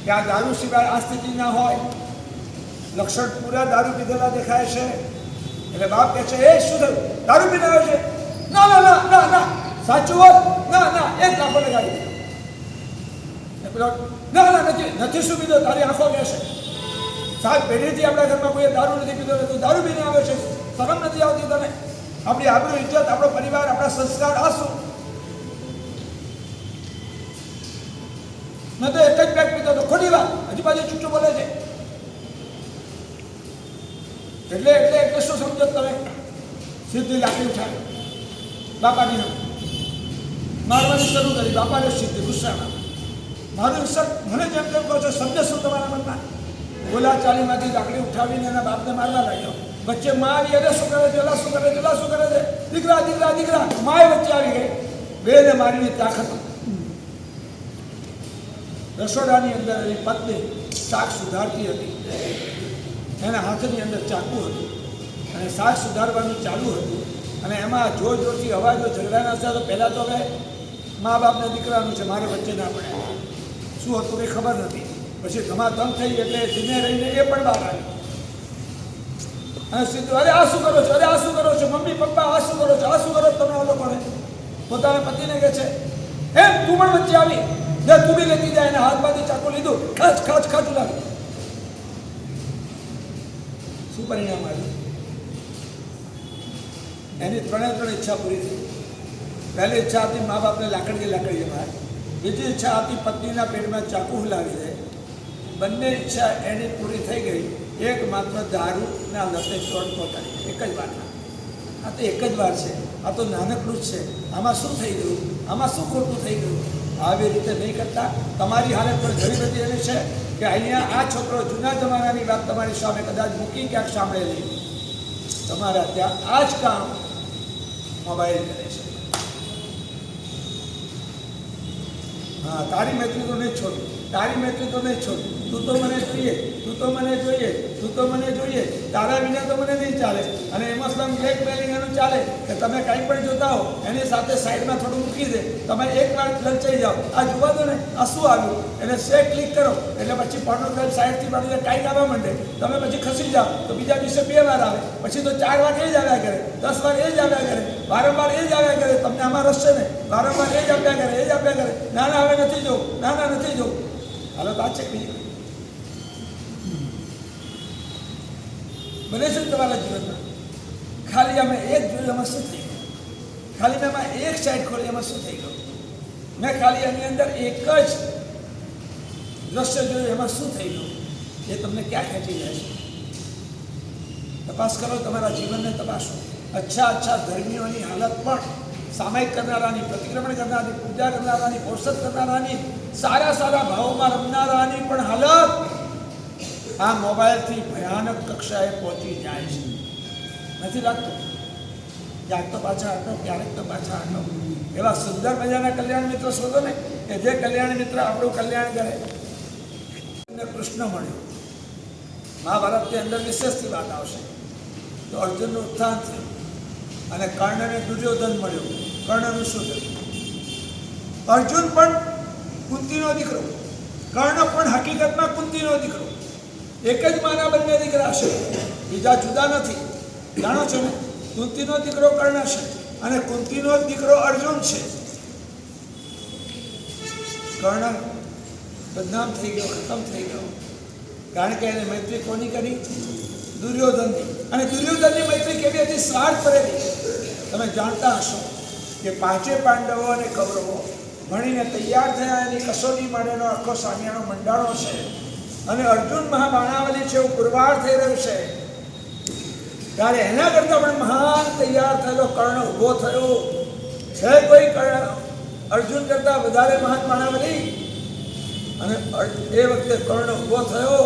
કે આ દારૂ સિવાય આ સ્થિતિ ના હોય. લક્ષણ પૂરા દારૂ પીધેલા દેખાય છે. એટલે બાપ કહે છે, એ શું થયું? દારૂ પીને આવ્યો છે? ના ના ના ના ના, સાચું હોત? ના ના, એક લાખો લગાડી દીધો. ના ના, નથી શું પીધો? તારી આંખો કહે છે. 7 પેઢીથી આપણા ઘરમાં કોઈ દારૂ નથી પીધો, તું દારૂ પીને આવે છે. શરમ નથી આવતી તને? આપણી આબરૂ, ઇજ્જત, આપણો પરિવાર, આપણા સંસ્કાર, આ શું? મેં તો એક જ પેક પીધો તો. ખોટી વાત, હજી પાછી ચૂચું બોલે છે. એટલે એટલે એટલે શું સમજો તમે? સીધી લાકડી ઉઠાવી, બાપાની મારવાની શરૂ કરી. બાપાને સીધી ગુસ્સામાં. મારું ઇન્સલ્ટ મને જેમ તેમ કહો છો, સમજે શું તમારા મનમાં? બોલાચાલીમાંથી લાકડી ઉઠાવીને એના બાપને મારવા લાગ્યો. વચ્ચે માં આવી, અરે શું કરે છે, શું કરે છે, શું કરે છે? દીકરા દીકરા દીકરા, માએ વચ્ચે આવી ગઈ. બેને મારીની તાકાત. રસોડાની અંદર એની પત્ની શાક સુધારતી હતી. એના હાથની અંદર ચાકુ હતું અને શાક સુધારવાનું ચાલુ હતું. અને એમાં જોર જોરથી અવાજો ઝઘડાના હતા. તો પહેલાં તો હવે મા બાપના દીકરાનું છે, મારે વચ્ચે ના પડે. શું હતું કંઈ ખબર નથી. પછી ધમાધમ થઈ એટલે ધીમે રહીને એ પણ બહાર આવી. અને સીધું, અરે આ શું કરો છો? અરે આ શું કરો છો? મમ્મી પપ્પા આ શું કરો છો? આ શું કરો તમે આ લોકોને? પોતાના પતિને કહે છે, એમ તું પણ વચ્ચે આવી, ને તું બી લેતી જાય. એને હાથમાંથી ચાકુ લીધું, ખાચ ખાચ ખાચું લાગ્યું. શું પરિણામ આવ્યું? એની 3 ઈચ્છા પૂરી થઈ. પહેલી ઈચ્છા હતી મા બાપને લાકડીએ માર. બીજી ઈચ્છા હતી પત્નીના પેટમાં ચાકુ હલાવી દે. બંને ઈચ્છા એની પૂરી થઈ ગઈ. એક માત્ર દારૂના લતે ચોંટતો કરી. એક જ વારના. આ તો એક જ વાર છે. આ તો નાનકડું જ છે. આમાં શું થઈ ગયું? આમાં શું ખોટું થઈ ગયું? આવી રીતે નહીં કરતા. તમારી હાલત પણ ઘણી બધી એવી છે કે અહીંયા આ છોકરો જૂના જમાનાની વાત તમારી સામે કદાચ મૂકી ક્યાંક સાંભળેલી. તમારા ત્યાં આ જ કામ મોબાઈલ કરે છે. હા, તારી મૈત્રી તો નહીં છોડ, તારી મૈત્રી તો નહીં છોડ. તું તો મને જોઈએ, તું તો મને જોઈએ, તું તો મને જોઈએ. તારા વિના તો મને નહીં ચાલે. અને એમાં સ્લમ બ્લેકમેલિંગ એનું ચાલે કે તમે કંઈ પણ જોતા હો એની સાથે સાઈડમાં થોડું મૂકી દે. તમે એકવાર લલચાઈ જાઓ, આ જોવા દો ને, આ શું આવ્યું? એટલે સે ક્લિક કરો એટલે પછી પોર્નોગ્રાફી સાઈડથી બાજુ કાંઈક આવવા માંડે. તમે પછી ખસી જાઓ તો બીજા દિવસે 2 વાર આવે. પછી તો 4 વાર એ જ આવ્યા કરે, 10 વાર એ જ આવ્યા કરે, વારંવાર એ જ આવ્યા કરે. તમને આમાં રસ છે ને? વારંવાર એ જ આપ્યા કરે. ના હવે નથી જવું, ના નથી જવું. હાલો તો આ છે બીજી બને છે ને તમારા જીવનમાં. ખાલી અમે એક જોયું, એમાં શું થઈ ગયું? ખાલી મેં એમાં એક સાઈડ ખોલી, એમાં શું થઈ ગયું? મેં ખાલી એની અંદર એક જ દ્રશ્ય જોયું, એમાં શું થઈ ગયું? એ તમને ક્યાં ખેંચી જાય છે? તપાસ કરો, તમારા જીવનને તપાસો. અચ્છા ધર્મીઓની હાલત પણ, સામાયિક કરનારાની, પ્રતિક્રમણ કરનારની, પૂજા કરનારાની, પોષક કરનારાની, સારા ભાવોમાં રમનારાની પણ હાલત આ મોબાઈલથી ભયાનક કક્ષાએ પહોંચી જાય છે. નથી લાગતું? ક્યાંક તો પાછા હટો, ક્યારેક તો પાછા હટો. એવા સુંદર મજાના કલ્યાણ મિત્ર શોધો ને, કે જે કલ્યાણ મિત્ર આપણું કલ્યાણ કરે. કૃષ્ણ મળ્યો. મહાભારતની અંદર વિશેષથી વાત આવશે. તો અર્જુનનું ઉત્થાન થયું અને કર્ણને દુર્યોધન મળ્યો. કર્ણનું શું થયું? અર્જુન પણ કુંતીનો દીકરો, કર્ણ પણ હકીકતમાં કુંતીનો દીકરો. એક જ માના બંને દીકરા છે, બીજા જુદા નથી. જાણો છો ને? કુંતીનો દીકરો કર્ણ છે અને કુંતીનો દીકરો અર્જુન છે. કર્ણ બદનામ થઈ ગયો, ખતમ થઈ ગયો. કારણ કે એને મૈત્રી કોની કરી? દુર્યોધનની. અને દુર્યોધનની મૈત્રી કેવી હતી? સ્વાર્થ ભરેલી. તમે જાણતા હશો કે પાંચે પાંડવો અને કૌરવો ભણીને તૈયાર થયા, એની કસોટી માટેનો આખો સામિયાનો મંડાણો છે. અને અર્જુન મહાબાણાવલી છે, એવું પુરવાર થઈ રહ્યું છે. ત્યારે એના કરતાં પણ મહાન તૈયાર થયેલો કર્ણ ઊભો થયો છે. કોઈ અર્જુન કરતાં વધારે મહાન બાણાવલી? અને એ વખતે કર્ણ ઊભો થયો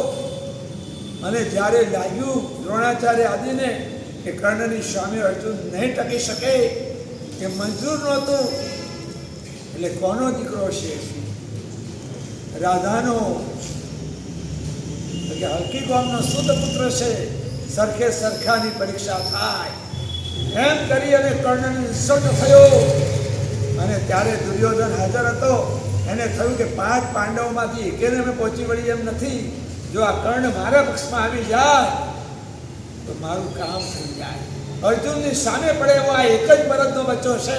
અને જ્યારે લાગ્યું દ્રોણાચાર્ય આદિને કે કર્ણની સામે અર્જુન નહીં ટકી શકે, કે મંજૂર નહોતું, એટલે કોનો દીકરો છે? રાધાનો, કે હલકી ગામનો શુદ્ધ પુત્ર છે. સરખે સરખાની પરીક્ષા થાય એમ કરી અને કર્ણનો નિસર્ગ થયો. અને ત્યારે દુર્યોધન હાજર હતો. એને થયું કે 5 પાંડવોમાંથી એકેને અમે પહોંચી વળી એમ નથી. જો આ કર્ણ મારા પક્ષમાં આવી જાય તો મારું કામ થઈ જાય. અર્જુનની સામે પડે એવો આ એક જ બળદનો બચ્ચો છે.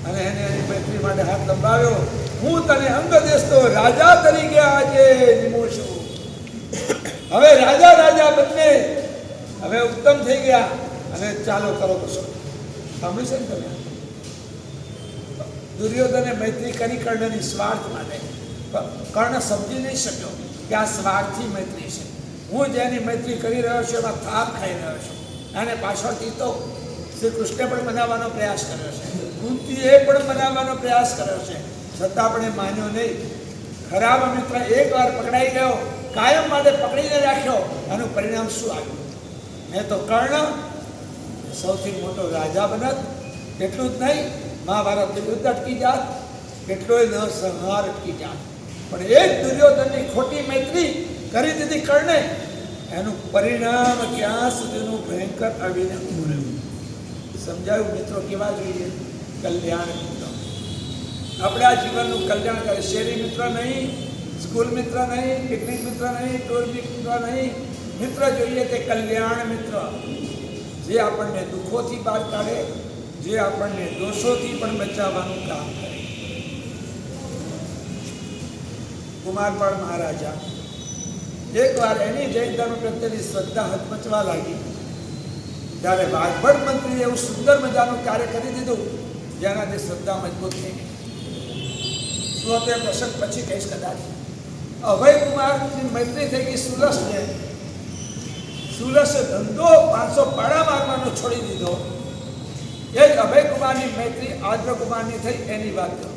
અને એને એની મૈત્રી માટે હાથ લંબાવ્યો. હું તને અંગ દેશનો રાજા તરીકે આજે નિમું છું. હવે રાજા બંને હવે ઉત્તમ થઈ ગયા અને ચાલો કરો કશો. સાંભળી છે ને તમે? દુર્યોધને મૈત્રી કરી કર્ણની સ્વાર્થ માટે. કર્ણ સમજી નહીં શક્યો કે આ સ્વાર્થથી મૈત્રી છે. હું જેની મૈત્રી કરી રહ્યો છું એમાં થાપ ખાઈ રહ્યો છું. અને પાછળથી તો શ્રી કૃષ્ણે પણ મનાવવાનો પ્રયાસ કર્યો છે, કુંતીએ પણ મનાવવાનો પ્રયાસ કર્યો છે, છતાં પણ એ માન્યો નહીં. ખરાબ મિત્ર એકવાર પકડાઈ ગયો, કાયમ માટે પકડીને રાખ્યો. આનું પરિણામ શું આવ્યું? મેં તો કર્ણ સૌથી મોટો રાજા બનત. એટલું જ નહીં, મહાભારતનું યુદ્ધ અટકી જાત, કેટલોય ન સંહાર અટકી જાત. પણ એક દુર્યોધનની ખોટી મૈત્રી કરી દીધી કર્ણે. એનું પરિણામ ક્યાં સુધીનું ભયંકર આવીને ઉભું. સમજાયું મિત્રો? કેવા જોઈએ? કલ્યાણ મિત્રો. આપણે આ જીવનનું કલ્યાણ કરે. શેરી મિત્ર નહીં, સ્કૂલ મિત્ર નહીં, પિકનિક મિત્ર નહીં, ટૂર મિત્ર નહીં. મિત્ર જોઈએ તે કલ્યાણ મિત્ર, જે આપણને દુઃખોથી બહાર કાઢે, જે આપણને દોષોથી પણ બચાવવાનું કામ કરે. કુમારપાળ મહારાજા એકવાર એની જૈન ધર્મ પ્રત્યેની શ્રદ્ધા હચમચવા લાગી. ત્યારે વાઘભટ મંત્રીએ એવું સુંદર મજાનું કાર્ય કરી દીધું જેનાથી શ્રદ્ધા મજબૂત થઈ ગઈ. શું તે પ્રસંગ પછી કહીશ કદાચ. અભયકુમારની મૈત્રી થઈ ગઈ સુલસને. સુલસે ધંધો 500 પાડા મારવાનો છોડી દીધો. એ જ અભયકુમારની મૈત્રી આદ્રકુમારની થઈ એની વાત કરો.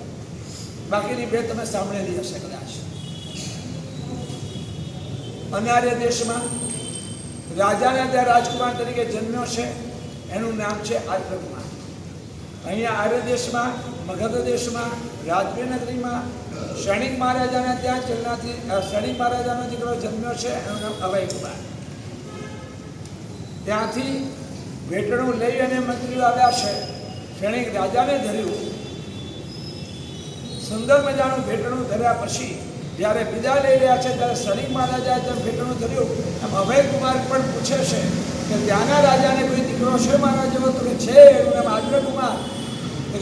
બાકીની બે તમે સાંભળેલી હશે કદાચ. અનાર્ય દેશમાં રાજાને ત્યાં રાજકુમાર તરીકે જન્મ્યો છે, એનું નામ છે આદ્રકુમાર. અહીંયા આર્ય દેશમાં, મગધ દેશમાં, રાજવી નગરીમાં શણિક મહારાજાને ત્યાં ચલનાથી શણિક મહારાજાનો દીકરો જન્મ્યો છે, એનું નામ અભયકુમાર. ત્યાંથી ભેટણું લઈ અને મંત્રીઓ આવ્યા છે. શણિક રાજાને ધર્યું. સુંદર મજાનું ભેટણું ધર્યા પછી જ્યારે વિદાય લઈ રહ્યા છે ત્યારે શણિક મહારાજાએ જેમ ભેટણું ધર્યું એમ અભયકુમાર પણ પૂછે છે કે ત્યાંના રાજાને કોઈ દીકરો છે મારા જેવો? તો કે છે, એનું નામ આદ્રકુમાર.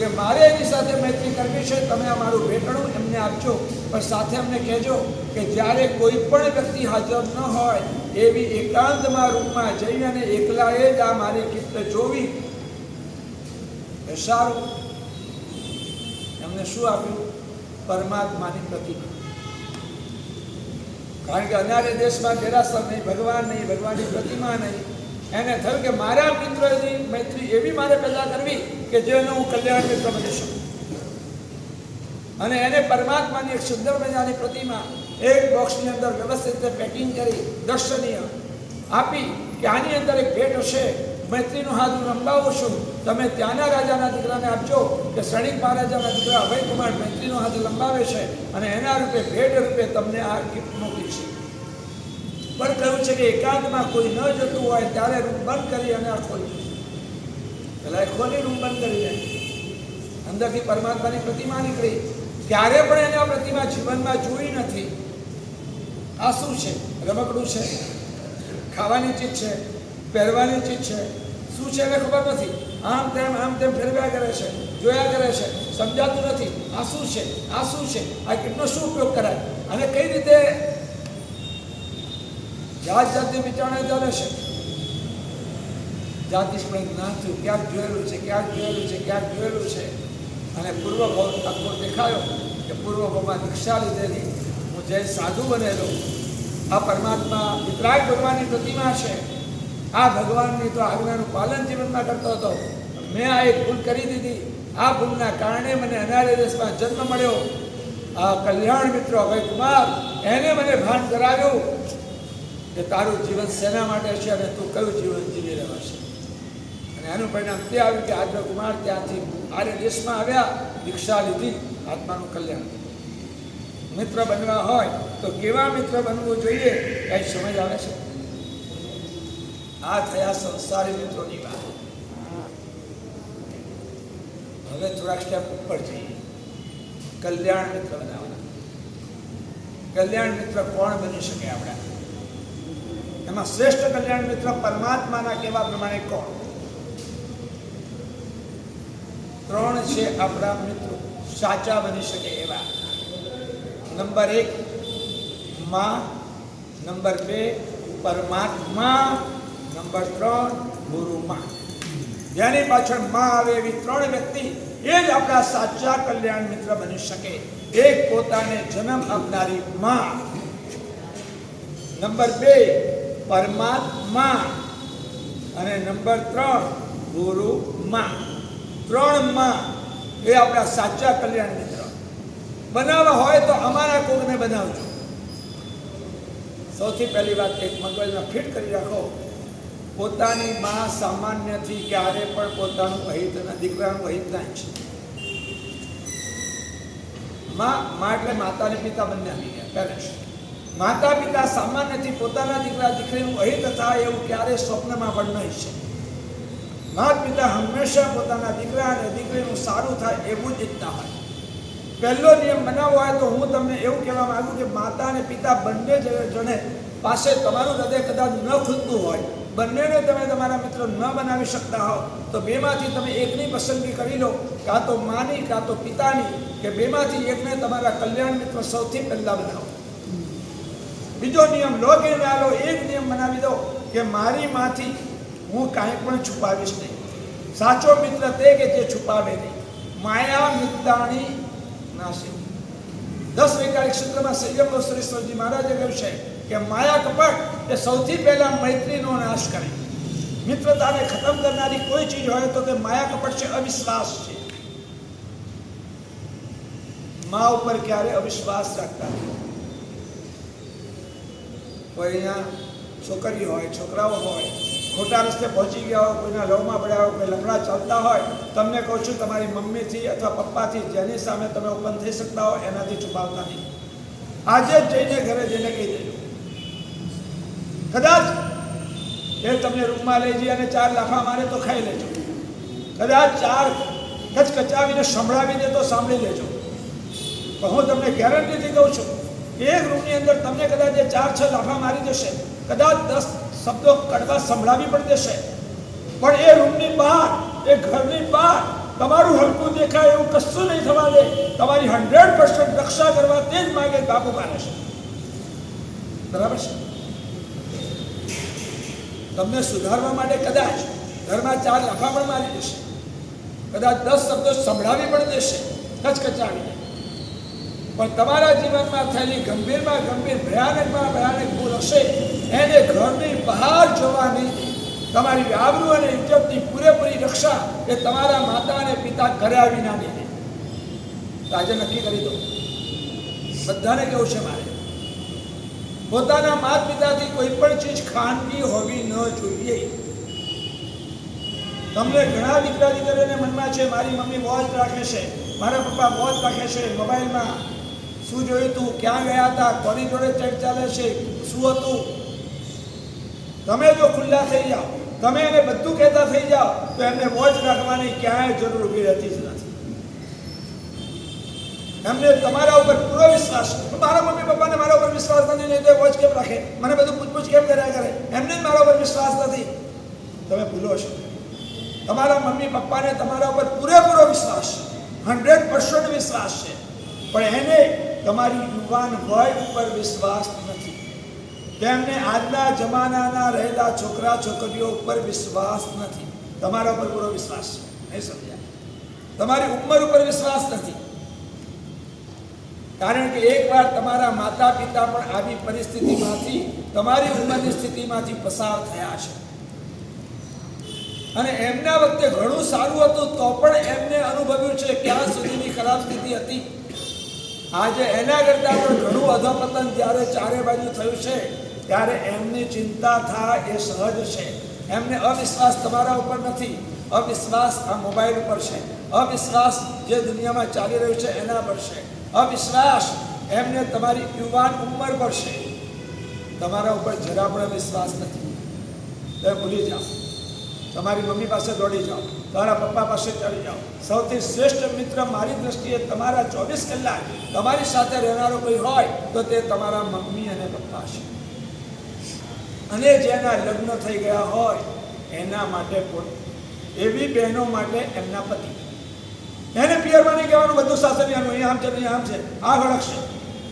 કે મારે એની સાથે મૈત્રી કરવી છે, તમે અમારું ભેટણું એમને આપજો, પણ સાથે અમને કહેજો કે જ્યારે કોઈ પણ વ્યક્તિ હાજર ન હોય એવી એકાંતમાં રૂમમાં જઈ અને એકલાએ જ આ મારી કીર્ત જોવી. સારું. એમને શું આપ્યું? પરમાત્માની પ્રતિમા. કારણ કે અનાર્ય દેશમાં દેરાસર નહીં, ભગવાન નહીં, ભગવાનની પ્રતિમા નહીં. એને થયું કે મારા મિત્રોની મૈત્રી એવી મારે પેદા કરવી કે જેનો હું કલ્યાણ મિત્ર બની શકું. અને એને પરમાત્માની એક સુંદર મજાની પ્રતિમા એક બોક્સની અંદર વ્યવસ્થિત રીતે પેકિંગ કરી દર્શનીય આપી કે આની અંદર એક ભેટ હશે, મૈત્રીનો હાથ હું લંબાવું છું, તમે ત્યાંના રાજાના દીકરાને આપજો કે સૈનિક મહારાજાના દીકરા અભયકુમાર મૈત્રીનો હાથ લંબાવે છે અને એના રૂપે ભેટ રૂપે તમને આ ગિફ્ટ મોકલી છે. પણ કહ્યું છે કે એકાંતમાં કોઈ ન જતું હોય ત્યારે રૂમ બંધ કરી અને આ ખોલી. પેલા ખોલી રૂમ બંધ કરી અંદરથી પરમાત્માની પ્રતિમા નીકળી. ક્યારે પણ એને આ પ્રતિમા જીવનમાં જોઈ નથી. આ શું છે? રમકડું છે, ખાવાની ચીજ છે, પહેરવાની ચીજ છે, શું છે એને ખબર નથી. આમ તેમ ફેરવ્યા કરે છે, જોયા કરે છે, સમજાતું નથી. આ શું છે? આ શું છે? આ કેટલો શું ઉપયોગ કરાય અને કઈ રીતે જાત જાતની વિચારણા ચાલે છે. જાતિસ્મૃત જ્ઞાન થયું, ક્યાંક જોયેલું છે, ક્યાંક જોયેલું છે, ક્યાંક જોયેલું છે. અને પૂર્વભાવ આખો દેખાયો કે પૂર્વભાવમાં દીક્ષા લીધેલી, હું જૈન સાધુ બનેલો. આ પરમાત્મા વિતરાગ ભગવાનની પ્રતિમા છે. આ ભગવાનની તો આજ્ઞાનું પાલન જીવનમાં કરતો હતો. મેં આ એક ભૂલ કરી દીધી. આ ભૂલના કારણે મને અનાર્ય દેશમાં જન્મ મળ્યો. આ કલ્યાણ મિત્રો અભયકુમાર એને મને ભાન કરાવ્યું કે તારું જીવન શેના માટે છે અને તું કયું જીવન જીવી રહ્યો છે. અને એનું પરિણામ તે આવ્યું કે આદ્ર કુમાર ત્યાંથી આર્ય દેશમાં આવ્યા, દીક્ષા લીધી, આત્માનું કલ્યાણ. મિત્ર બનવા હોય તો કેવા મિત્ર બનવું જોઈએ કઈ સમજ આવે છે? આ થયા સંસારી મિત્રોની વાત. હવે થોડાક સ્ટેપ ઉપર જઈએ. કલ્યાણ મિત્ર બનાવવાના. કલ્યાણ મિત્ર કોણ બની શકે આપણા? એમાં શ્રેષ્ઠ કલ્યાણ મિત્ર પરમાત્માના કહેવા પ્રમાણે કોણ? 3 છે આપણા મિત્રો સાચા બની શકે એવા. નંબર 1 માં, નંબર 2 પરમાત્મા, નંબર 3 ગુરુમાં. જેની પાછળ માં આવે એવી 3 વ્યક્તિ એ જ આપણા સાચા કલ્યાણ મિત્ર બની શકે. એક પોતાને જન્મ આપનારી માં, નંબર 2 પરમાત્મા અને નંબર 3 ગુરુમાં. 3 માં એ આપણા સાચા કલ્યાણ મિત્ર. બનાવવા હોય તો અમારા કોઈને બનાવજો. સૌથી પહેલી વાત એક મગજમાં ફિટ કરી રાખો, પોતાની માં સામાન્યથી ક્યારે પણ પોતાનું અહિત ના, દીકરાનું અહિત ના છે. માં એટલે માતા અને પિતા બંને આવી ગયા, પેરેન્ટ્સ. માતા પિતા સામાન્યથી પોતાના દીકરા દીકરીનું અહિત થાય એવું ક્યારે સ્વપ્નમાં પણ નહીં છે. માતા પિતા હંમેશા પોતાના દીકરા અને દીકરીનું સારું થાય એવું જ ઈચ્છતા હોય. પહેલો નિયમ બનાવવો હોય તો હું તમને એવું કહેવા માંગુ કે માતા અને પિતા બંને જણે પાસે તમારું હૃદય કદાચ ન ખુલતું હોય, બંનેને તમે તમારા મિત્રો ન બનાવી શકતા હો તો બેમાંથી તમે એકની પસંદગી કરી લો, કાં તો માની કાં તો પિતાની, કે બેમાંથી એકને તમારા કલ્યાણ મિત્ર સૌથી પહેલા બનાવો. બીજો નિયમ લો કે ના લો, એક નિયમ બનાવી દો કે મારી માંથી હું કાંઈ પણ છુપાવીશ નહીં. સાચો મિત્ર તે કે જે છુપાવે નહીં. માયા મિત્રાણી નાશે. 10 વૈકારિક સૂત્રમાં સંયમ શ્રીશ્વરજી મહારાજે કહ્યું છે કે માયા કપટ એ સૌથી પહેલા મૈત્રીનો નાશ કરે. મિત્રતાને ખતમ કરનારી કોઈ ચીજ હોય તો તે માયા કપટ છે, અવિશ્વાસ છે. મા ઉપર ક્યારે અવિશ્વાસ રાખતા નથી. કોઈ અહીંયા છોકરી હોય, છોકરાઓ હોય, ખોટા રસ્તે પહોંચી ગયા હોય, કોઈના લવમાં પડ્યા હોય, કોઈ લફડા ચાલતા હોય, તમને કહું છું તમારી મમ્મીથી અથવા પપ્પાથી જેની સામે તમે ઓપન થઈ શકતા હો એનાથી છુપાવતા નહીં. આજે જ જઈને ઘરે જઈને કહી દેજો. કદાચ એ તમને રૂમમાં લઈ જઈ અને 4 લાફા મારે તો ખાઈ લેજો. કદાચ 4 કચકચાવીને સંભળાવી દે તો સાંભળી લેજો. પણ હું તમને ગેરંટીથી કહું છું કે એક રૂમની અંદર તમને કદાચ 4-6 લાફા મારી દેશે, કદાચ 10 શબ્દો કડવા સંભળાવી પણ દેશે, પણ એ રૂમની બહાર, એ ઘરની બહાર તમારું હલકું દેખાય એવું કશું નહીં થવા દે. તમારી 100% રક્ષા કરવા તે જ માગે બાપુ મારે છે. બરાબર છે? તમને સુધારવા માટે કદાચ ઘરમાં 4 લાફા પણ મારી દેશે, કદાચ 10 શબ્દો સંભળાવી પણ દેશે, કચકચાવીને, પણ તમારા જીવનમાં થયેલી ગંભીરમાં ગંભીર ભયાનકમાં ભયાનક ભૂલ હશે એને ઘરની બહાર જોવા નહીં દે. તમારી આબરૂ અને ઇજ્જતની પૂરેપૂરી રક્ષા એ તમારા માતા અને પિતા ઘરે આવી ના દે. તો આજે નક્કી કરી દો, બધાને કેવું છે મારે, પોતાના માતા પિતાથી કોઈ પણ ચીજ ખાનગી હોવી ન જોઈએ. તમને ઘણા દીકરા દીકરીઓને મનમાં છે મારી મમ્મી વોચ રાખે છે, મારા પપ્પા વોચ રાખે છે, મોબાઈલમાં શું જોયું તું, ક્યાં ગયા હતા, કોની જોડે ચેટ ચાલે છે, શું હતું. તમે જો ખુલ્લા થઈ જાઓ, તમે એને બધું કહેતા થઈ જાઓ તો એમને વોચ રાખવાની ક્યાંય જરૂર ઊભી રહેતી જ નથી. એમને તમારા ઉપર પૂરો વિશ્વાસ છે. મારા મમ્મી પપ્પાને મારા ઉપર વિશ્વાસ નથી, નહીં તો વોચ કેમ રાખે, મને બધું પૂછપૂછ કેમ કર્યા કરે, એમને જ મારા ઉપર વિશ્વાસ નથી. તમે ભૂલો છો. તમારા મમ્મી પપ્પાને તમારા ઉપર પૂરેપૂરો વિશ્વાસ છે, 100% વિશ્વાસ છે, પણ એને તમારી યુવાન વય ઉપર વિશ્વાસ નથી. તેમને આજના જમાનાના રહેલા છોકરા છોકરીઓ ઉપર વિશ્વાસ નથી. તમારા ઉપર પૂરો વિશ્વાસ છે. નહીં સમજ્યા? તમારી ઉંમર ઉપર વિશ્વાસ નથી. કારણ કે એકવાર તમારા માતા પિતા પણ આવી પરિસ્થિતિમાંથી, તમારી ઉંમરની સ્થિતિમાંથી પસાર થયા છે અને એમના વખતે ઘણું સારું હતું તો પણ એમને અનુભવ્યું છે ક્યાં સુધીની ખરાબ સ્થિતિ હતી. આજે એના કરતાં પણ ઘણું અધોપતન જ્યારે ચારે બાજુ થયું છે ત્યારે એમની ચિંતા થાય એ સહજ છે. એમને અવિશ્વાસ તમારા ઉપર નથી, અવિશ્વાસ આ મોબાઈલ ઉપર છે, અવિશ્વાસ જે દુનિયામાં ચાલી રહ્યું છે એના પર છે, અવિશ્વાસ એમને તમારી યુવાન ઉંમર પર છે. તમારા ઉપર જરા પણ વિશ્વાસ નથી. તમે ભૂલી જાઓ. તમારી મમ્મી પાસે દોડી જાઓ, તમારા પપ્પા પાસે ચડી જાઓ. સૌથી શ્રેષ્ઠ મિત્ર મારી દ્રષ્ટિએ તમારા 24 કલાક તમારી સાથે રહેનારો કોઈ હોય તો તે તમારા મમ્મી અને પપ્પા છે. અને જેના લગ્ન થઈ ગયા હોય એના માટે પણ, એવી બહેનો માટે એમના પતિ. એને પિયરમાં નહીં કહેવાનું બધું સાસરિયાનું, અહીંયા આમ છે, અહીંયા આમ છે, આ વળગશે.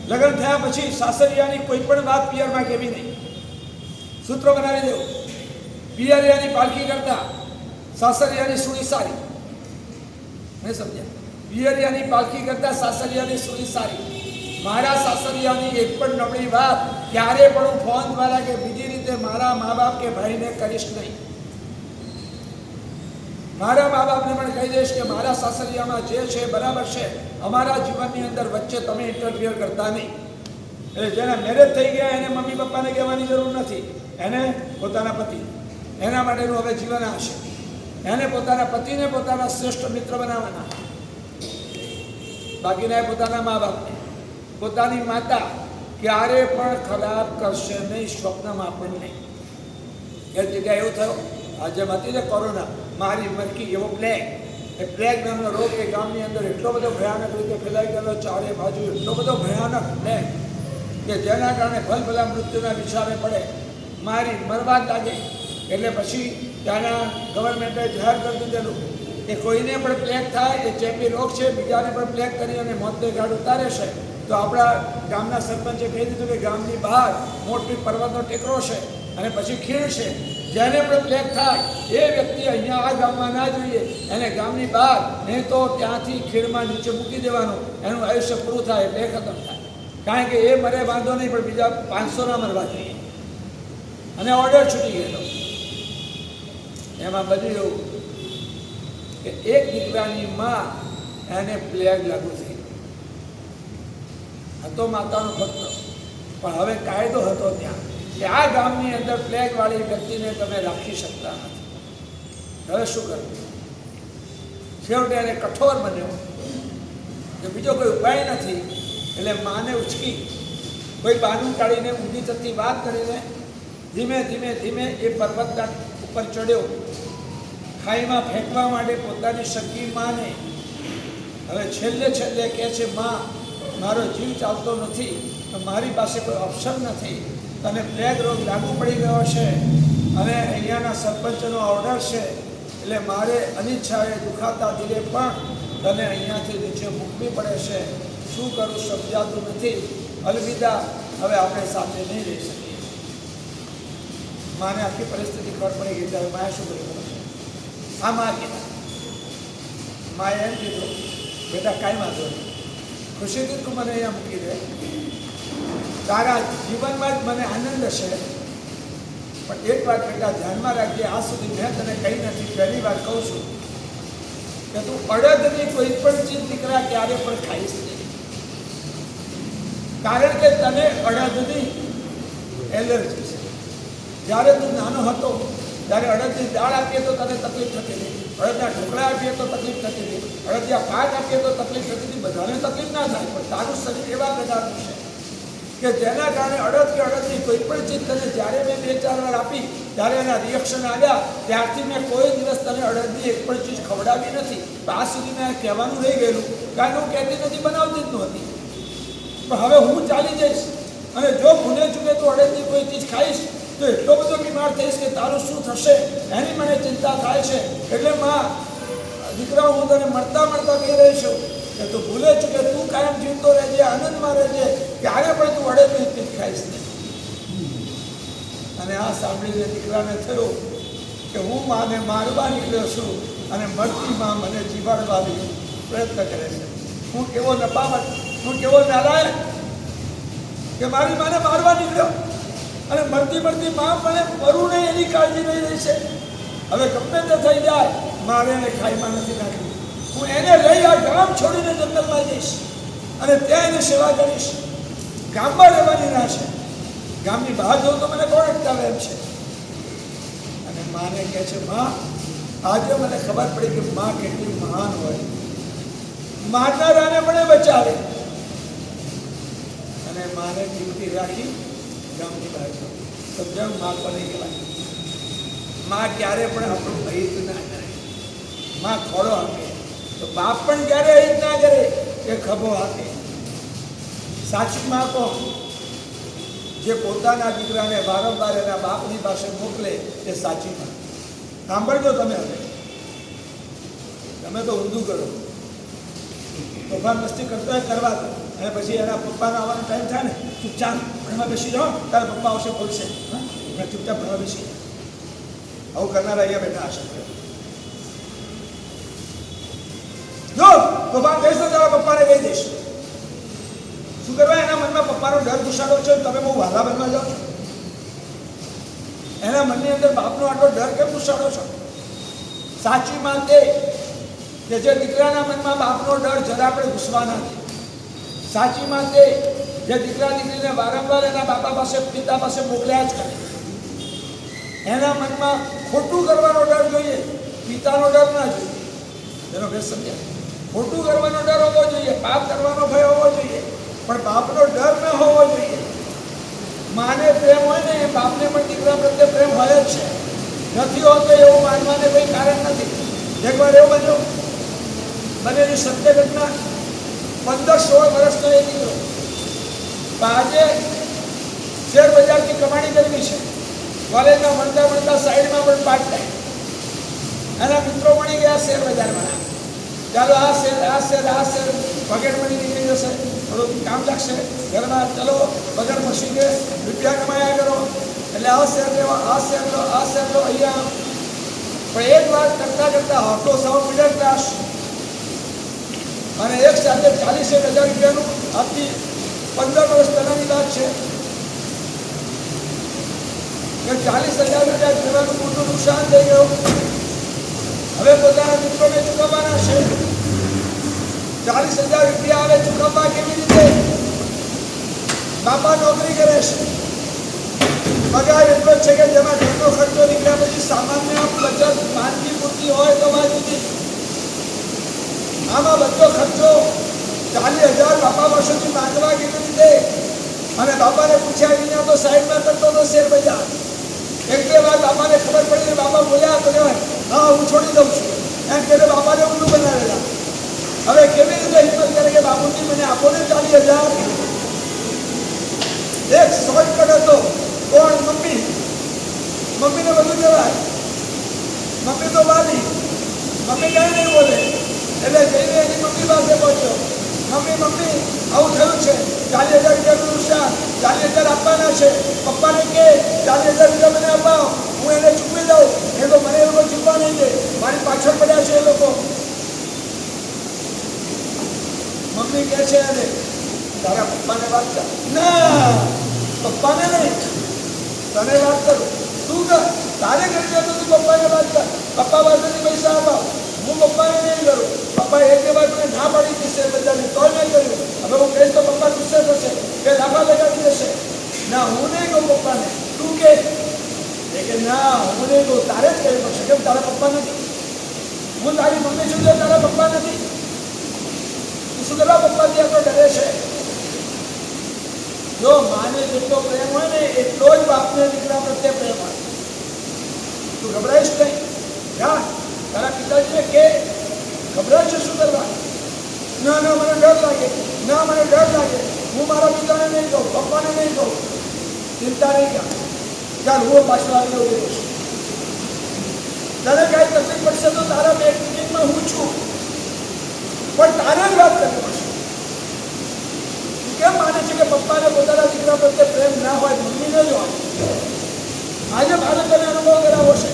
લગ્ન થયા પછી સાસરિયાની કોઈ પણ વાત પિયરમાં કહેવી નહીં. સૂત્રો બનાવી દેવું. પિયરિયાની પાલખી કરતા સાસરિયાની સુણી સારી. નહીં સમજ્યા? પિયરિયાની પાલખી કરતા સાસરિયાની સુણી સારી. મારા સાસરિયાની એક પણ નબળી વાત ક્યારે પણ હું ફોન દ્વારા કે બીજી રીતે મારા મા બાપ કે ભાઈને કરીશ નહીં. મારા મા બાપને પણ કહી દઈશ કે મારા સાસરિયામાં જે છે બરાબર છે, અમારા જીવનની અંદર વચ્ચે તમે ઇન્ટરફિયર કરતા નહીં. એટલે જેના મેરેજ થઈ ગયા એને મમ્મી પપ્પાને કહેવાની જરૂર નથી, એને પોતાના પતિ, એના માટેનું હવે જીવન આવશે. એને પોતાના પતિને પોતાના શ્રેષ્ઠ મિત્ર બનાવવાના, બાકીના પોતાના મા બાપને. પોતાની માતા ક્યારે પણ ખરાબ કરશે નહીં, સ્વપ્નમાં પણ નહીં. એક જગ્યાએ એવું થયું, આજે હતી ને કોરોના, મારી મરકી એવો પ્લેગ, એ પ્લેગ નામનો રોગ એ ગામની અંદર એટલો બધો ભયાનક રીતે ફેલાઈ ગયેલો, ચારે બાજુ એટલો બધો ભયાનક પ્લેગ કે જેના કારણે ભલભલા મૃત્યુના વિચારે પડે, મારી મરવા જ લાગે. એટલે પછી ત્યાંના ગવર્મેન્ટે જાહેર કરી દીધેલું કે કોઈને પણ પ્લેગ થાય એ ચેપી રોગ છે, બીજાને પણ પ્લેગ કરી અને મોતને ઘાટ ઉતારે છે. તો આપણા ગામના સરપંચે કહી દીધું કે ગામની બહાર મોટી પર્વતનો ટેકરો છે અને પછી ખીણ છે, જેને પણ પ્લેગ થાય એ વ્યક્તિ અહીંયા આ ગામમાં ના જોઈએ, એને ગામની બહાર, નહીં તો ત્યાંથી ખીણમાં નીચે મૂકી દેવાનું, એનું આયુષ્ય પૂરું થાય એટલે ખતમ થાય. કારણ કે એ મરે વાંધો નહીં પણ બીજા 500 ના મરવા જોઈએ. અને ઓર્ડર છૂટી ગયેલો. એમાં બધું એવું કે એક દીકરાની માં એને પ્લેગ લાગુ થઈ હતો, માતાનો ભક્ત, પણ હવે કાયદો હતો ત્યાં કે આ ગામની અંદર પ્લેગ વાળી વ્યક્તિને તમે રાખી શકતા નથી. હવે શું કરવું? છેવટે એને કઠોર બન્યો કે બીજો કોઈ ઉપાય નથી. એટલે માને ઉચકી કોઈ બાનું કાઢીને ઊંધી થતી વાત કરીને ધીમે ધીમે ધીમે એ પર્વતના ઉપર ચડ્યો. ખાઈમાં ફેંકવા માટે પોતાની સગી માને હવે છેલ્લે છેલ્લે કહે છે, માં મારો જીવ ચાલતો નથી, મારી પાસે કોઈ ઓપ્શન નથી, અને પ્લેગ રોગ લાગુ પડી ગયો છે અને અહીંયાના સરપંચનો ઓર્ડર છે એટલે મારે અનિચ્છાએ દુખાતા દિલે પણ તને અહીંયાથી નીચે મૂકવી પડે છે. શું કરું સમજાતું નથી. અલવિદા, હવે આપણે સાથે નહીં રહી શકીએ. માને આખી પરિસ્થિતિ ખબર પડી ગઈ. ત્યારે માએ શું કર્યું? આ મા કીધા. માએ એમ કીધું, બેટા કાંઈ વાંધો નહીં, ખુશીથી તું મને અહીંયા મૂકી દે. તારા જીવનમાં જ મને આનંદ હશે. પણ એક વાત બેટા ધ્યાનમાં રાખજે, આ સુધી મેં તને કહી નથી, પહેલી વાર કહું છું કે તું અડદની કોઈ પણ ચીજ દીકરા ક્યારે પણ ખાઈશ નહીં. કારણ કે તને અડદની એલર્જી છે. જ્યારે તું નાનો હતો ત્યારે અડદની દાળ આપીએ તો તને તકલીફ થતી હતી, અડદના ઢોકળા આપીએ તો તકલીફ થતી હતી, અડદિયા પાક આપીએ તો તકલીફ થતી હતી. બધાને તકલીફ ના થાય, પણ તારું શરીર એવા પ્રકારનું છે કે જેના કારણે અડદ કે અડદની કોઈ પણ ચીજ તને જ્યારે મેં 2-4 વાર આપી ત્યારે એના રિએક્શન આવ્યા. ત્યારથી મેં કોઈ દિવસ તને અડદની એક પણ ચીજ ખવડાવી નથી. આ સુધી મેં કહેવાનું રહી ગયેલું, કારણ હું કહેતી નથી, બનાવતી જ નહોતી. પણ હવે હું ચાલી જઈશ અને જો ભૂલે ચૂકે તું અડદની કોઈ ચીજ ખાઈશ તો એટલો બધો બીમાર થઈશ કે તારું શું થશે એની મને ચિંતા થાય છે. એટલે માં દીકરા, હું તને મળતા કહી રહી છું કે તું ભૂલે ચૂકે તું કાયમ જીવતો રહેજે, આનંદમાં રહેજે, ક્યારે પણ તું અડદની ચીજ ખાઈશ નહીં. અને આ સાંભળીને દીકરાને થયું કે હું માને મારવા નીકળ્યો છું અને મળતી માં મને જીવાડવાની પ્રયત્ન કરે છે. હું કેવો નપામત, હું કેવો નાલાયક કે મારી માને મારવા નીકળ્યો અને મળતી માં મને મરું નહીં એની કાળજી લઈ રહી છે. હવે ગમે તે થઈ જાય, મારે એને ખાઈમાં નથી નાખી. હું એને લઈ આ ગામ છોડીને જંગલમાં જઈશ અને ત્યાં એની સેવા કરીશ. ગામમાં રહેવાની ના છે, ગામની બહાર જવું તો મને કોણ અટકાવે એમ છે. અને માને કહે છે, માં આજે મને ખબર પડી કે માં કેટલી મહાન હોય. મારનારાને પણ બચાવે. અને માને જીવતી રાખી ગામની બહાર જવું. સમજાવું? માં કોને કહેવાય? માં ક્યારે પણ આપણું અહિત ના કરે. માં ખોળો આપે તો બાપ પણ ક્યારે અહિત ના કરે કે ખભો આપે. સાચી માં કોણ? જે પોતાના દીકરાને વારંવાર એના બાપની પાસે મોકલે એ સાચી માં. સાંભળજો તમે. હવે તમે તો ઊંધું કરો, તોફાન મસ્તી કરતો કરવા દો અને પછી એના પપ્પાનો આવવાનો ટાઈમ થાય ને, ચૂપચાપ ભણવા બેસી જાઓ, તારા પપ્પા આવશે બોલશે, હા ચૂપચાપ ભણવા બેસી. આવું કરનારા અહીંયા બેઠા હશે. જો તોફાન કહીશ તો તારા પપ્પાને કહી દઈશ. શું કરવા? એના મનમાં પપ્પાનો ડર ઘુસાડો છે. તમે બહુ વહાલા બનવા જાઓ છો. એના મનની અંદર બાપનો આટલો ડર કેમ ઘુસાડો છો? સાચી માં તે કે જે દીકરાના મનમાં બાપનો ડર જરા આપણે ઘૂસવાના નથી. સાચી માં તે જે દીકરા દીકરીને વારંવાર એના બાપા પાસે, પિતા પાસે મોકલ્યા જ કરે. એના મનમાં ખોટું કરવાનો ડર જોઈએ, પિતાનો ડર ના જોઈએ. એનો ભેદ સમજ્યા? ખોટું કરવાનો ડર હોવો જોઈએ, પાપ કરવાનો ભય હોવો જોઈએ, પણ બાપનો ડર ન હોવો જોઈએ. માને પ્રેમ હોય ને, એ બાપને પણ દીકરા પ્રત્યે પ્રેમ હોય જ છે. નથી હોતો એવું માનવાને કોઈ કારણ નથી. એકવાર એવું બન્યું, બનેલી સત્ય ઘટના. 15-16 વર્ષનો એ દીકરો આજે શેર બજારથી કમાણી કરવી છે. કોલેજમાં ભણતા સાઈડમાં પણ પાર્ટ ટાઈમ. એના મિત્રો મળી ગયા શેર બજારમાં. ચાલો આ શેર પકેટ મની નીકળી જશે, થોડું કામ લાગશે ઘરમાં. ચલો વગર મશીને રૂપિયા કમાયા કરો. એટલે આ શેર લેવા, આ શેર લો, આ શેર લો, અહીંયા. પણ એક વાત કરતા હતો સૌ મિડલ ક્લાસ અને એક સાથે 40,000 રૂપિયાનું. આજથી 15 વર્ષ પહેલાની વાત છે કે 40,000 રૂપિયા દેવાનું મોટું નુકસાન થઈ ગયું. હવે પોતાના મિત્રોને ચૂકવવાના છે. 40,000 રૂપિયા આવે, ચૂકવવા કેવી રીતે? બાપા નોકરી કરે છે, પગાર એટલો જ છે કે જેમાં ઘરનો ખર્ચો નીકળ્યા પછી સામાન્ય બચત માંદગી પૂરતી હોય તો વાત જુદી. આમાં બધો ખર્ચો 40,000 બાપા વર્ષોથી માંગવા કેવી રીતે? અને બાપાને પૂછ્યા વિના તો સાઈડમાં કરતો હતો શેર બજાર. એક બે વાર બાપાને ખબર પડી, બાપા બોલ્યા તો હા હું છોડી દઉં છું એમ કે બાપાને ઊંધું બનાવેલા. હવે કેવી રીતે હિંમત કરે કે બાપુજી મને આપો ને 40,000? એક શોર્ટકટ હતો. કોણ? મમ્મીને બધું કહેવાય. મમ્મી તો વાલી, મમ્મી કાંઈ નહીં બોલે. એટલે જઈને એની મમ્મી પાસે પહોંચ્યો. મમ્મી આવું થયું છે, 40,000 રૂપિયાનું નુકસાન, 40,000 આપવાના છે. પપ્પાને કે 40,000 રૂપિયા મને અપાવો, હું એને ચૂકવી દઉં. એ તો મને એ લોકો ચૂકવા નહીં દે, મારી પાછળ પડ્યા છે એ લોકો. મમ્મી કહે છે એને, તારા પપ્પાને વાત કર. ના, પપ્પાને નહીં, તને વાત કરું. તું કર, તારે કરી દે તો તું પપ્પાને વાત કર. પપ્પા પાસેથી પૈસા અપાવ, હું પપ્પાને નહીં કરું. પપ્પા એક વાર મને ના પાડી દીધી બધાને, તો મેં કર્યું. હવે હું કહીશ તો પપ્પા ગુસ્સે થશે કે લાફા લગાવી દેશે. ના, હું નહીં કહું પપ્પાને, તું કે. ના, હું નહીં કહું, તારે જ કહેવું પડશે. કેમ, તારા પપ્પા નથી? હું તારી મમ્મી છું, તારા પપ્પા નથી? તું શું કરવા પપ્પાથી આટલો ડરે છે? જો માને જેટલો પ્રેમ હોય ને એટલો જ બાપને દીકરા પ્રત્યે પ્રેમ હોય. તું ગભરાઈશ નહીં. જા, તારા પિતાજીને કે ગભરાય છે શું કરવા? ના, મને ડર લાગે. ના, મને ડર લાગે. હું મારા પિતાને નહીં કહું, પપ્પાને નહીં કહું. ચિંતા નહીં કર. ચાલ, હું પાછળ આવી ઉભી રહીશ. તને કાંઈ તકલીફ પડશે તો તારા બે મિનિટમાં હું છું, પણ તારે જ વાત કરવી પડશે. કેમ માને છે કે પપ્પાને પોતાના દીકરા પ્રત્યે પ્રેમ ના હોય, મમ્મીને જ હોય? આજે મારે તને અનુભવ કરાવો છે.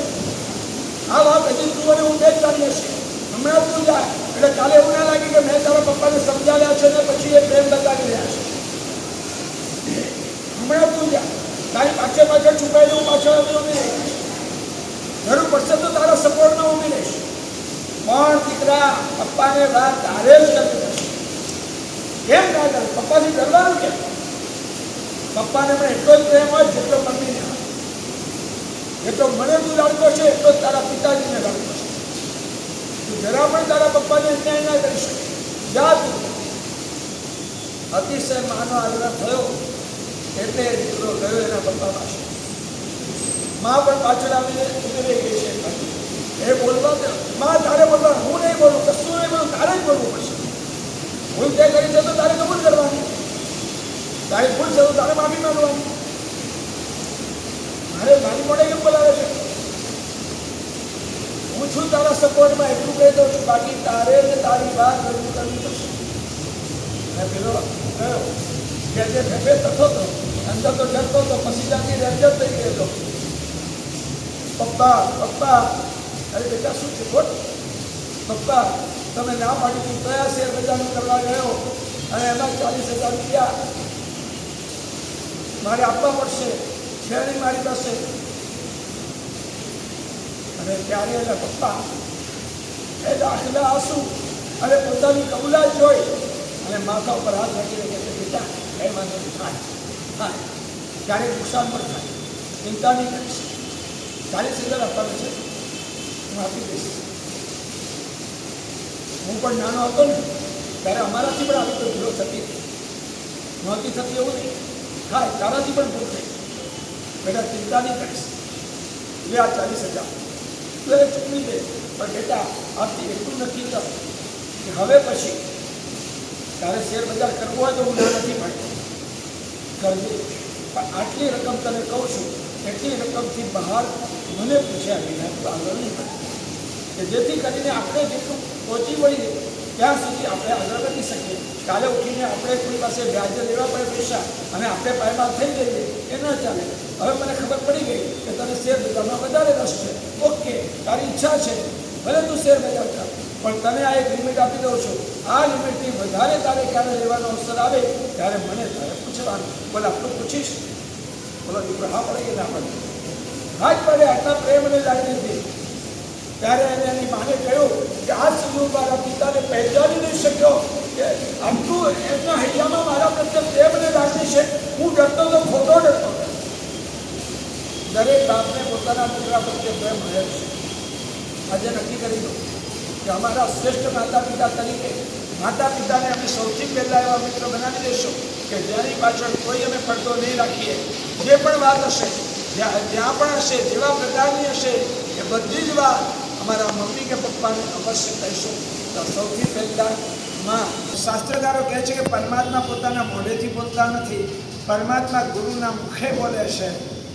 આ વાત હજી તું અને હું બે જ જાણીએ છીએ. હમણાં તું જાય એટલે કાલે એવું ના લાગે કે મેં તારા પપ્પાને સમજાવ્યા છે ને પછી એ પ્રેમ બતાવી રહ્યા છે. હમણાં તું જા, તારી પાછળ છુપાયેલી હું પાછળ ઉભી રહીશ. જરૂર પડશે તો તારા સપોર્ટમાં ઉભી રહીશ. પણ દીકરા, પપ્પાને વાત તારે જ કરવી પડશે. કેમ ના કરે? પપ્પાથી ડરવાનું કેમ? પપ્પાને પણ એટલો જ પ્રેમ હોય જેટલો મમ્મીને હોય. જેટલો મને તું લાડકો છે એટલો જ તારા પિતાજીને લાડકો છે. તું જરા પણ તારા પપ્પાને અન્યાય ના કરી શકે. જા તું. અતિશય માનો આગ્રહ થયો એટલે દીકરો ગયો એના પપ્પા પાસે. માં પણ પાછળ આવીને ઉભી રહી ગઈ છે. એ બોલવા દે, માં તારે બોલવા, હું નહીં બોલું, કશું નહીં બોલું, તારે જ બોલવું પડશે. ભૂલ તે કરી છે તો તારે કબૂલ કરવાની. તારી ભૂલ છે તો તારે માફી માંગવાની. મારે મારી મોડે કેમ બોલાવે છે? હું છું તારા સપોર્ટમાં, એટલું કહી દઉં છું. બાકી તારે ને તારી વાત રજૂ કરવી પડશે. અને પેલો ગયો કે જે ફેફે થતો હતો, અંદર તો ડરતો હતો, પછી જાતી રંજન થઈ ગયો હતો. પપ્પા, અરે બેટા શું છે? બોલ. પપ્પા, તમે ના પાડી તું કયા શેર બજારનું કરવા ગયો અને એમાં 40,000 રૂપિયા મારે આપવા પડશે, છે નહીં મારી પાસે. અને ત્યારે એના પપ્પા એ દાખલા આંસુ અને પોતાની કબૂલાત જોઈ અને માથા ઉપર હાથ રાખીને કહે છે, બેટા એમાં નથી થાય, ક્યારેક નુકસાન પણ થાય, ચિંતા નહીં કરીશ. 40,000 આપવાનું છે, હું આપી દઈશ. હું પણ નાનો હતો ને ત્યારે અમારાથી પણ આવી તો ભૂલો થતી નહોતી થતી એવું નહીં. થાય, તારાથી પણ ભૂલ થઈ. બેટા ચિંતા નહીં કરીશ, લે આ 40,000 લે ચૂકવી દે. પણ બેટા આપથી એટલું નક્કી કર કે હવે પછી તારે શેર બજાર કરવું હોય તો હું ના નથી પાડતો, કરજે. પણ આટલી રકમ તને કહું છું, એટલી રકમથી બહાર મને પૂછ્યા વિના તો આગળ નહીં પડે, કે જેથી કરીને આપણે જેટલું પહોંચી વળીએ ત્યાં સુધી આપણે આગળ વધી શકીએ. કાલે ઉઠીને આપણે કોઈ પાસે વ્યાજે લેવા પડે પૈસા અને આપણે પાયમાલ થઈ જઈએ એ ન ચાલે. હવે મને ખબર પડી ગઈ કે તને શેર બજારમાં વધારે રસ છે. ઓકે, તારી ઈચ્છા છે, ભલે તું શેર બજાર કર, પણ તને આ એક લિમિટ આપી દઉં છું. આ લિમિટથી વધારે તારે ક્યારે લેવાનો અવસર આવે ત્યારે મને તારે પૂછવાનું. બોલે આટલું પૂછીશ? બોલો દીકરો હા પડે કે ના પડે? હા જ પડે. આટલા પ્રેમ અને લાગણીથી. ત્યારે એને એની માને કહ્યું કે આજ સુધી હું મારા પિતાને પહેચાની નહીં શક્યો કે આટલું એમના હૈયામાં મારા પ્રત્યે પ્રેમ અને લાગણી છે. હું ડરતો તો ખોટો ડરતો. દરેક બાપને પોતાના દીકરા પ્રત્યે પ્રેમ રહે છે. આજે નક્કી કરી દો કે અમારા શ્રેષ્ઠ માતા પિતા તરીકે માતા પિતાને અમે સૌથી પહેલાં એવા મિત્ર બનાવી દઈશું કે જેની પાછળ કોઈ અમે પડતો નહીં રાખીએ. જે પણ વાત હશે, જ્યાં પણ હશે, જેવા પ્રકારની હશે, એ બધી જ વાત અમારા મમ્મી કે પપ્પાને અવશ્ય કહીશું. તો સૌથી પહેલાં માં. શાસ્ત્રકારો કહે છે કે પરમાત્મા પોતાના મોઢેથી બોલતા નથી, પરમાત્મા ગુરુના મુખે બોલે છે.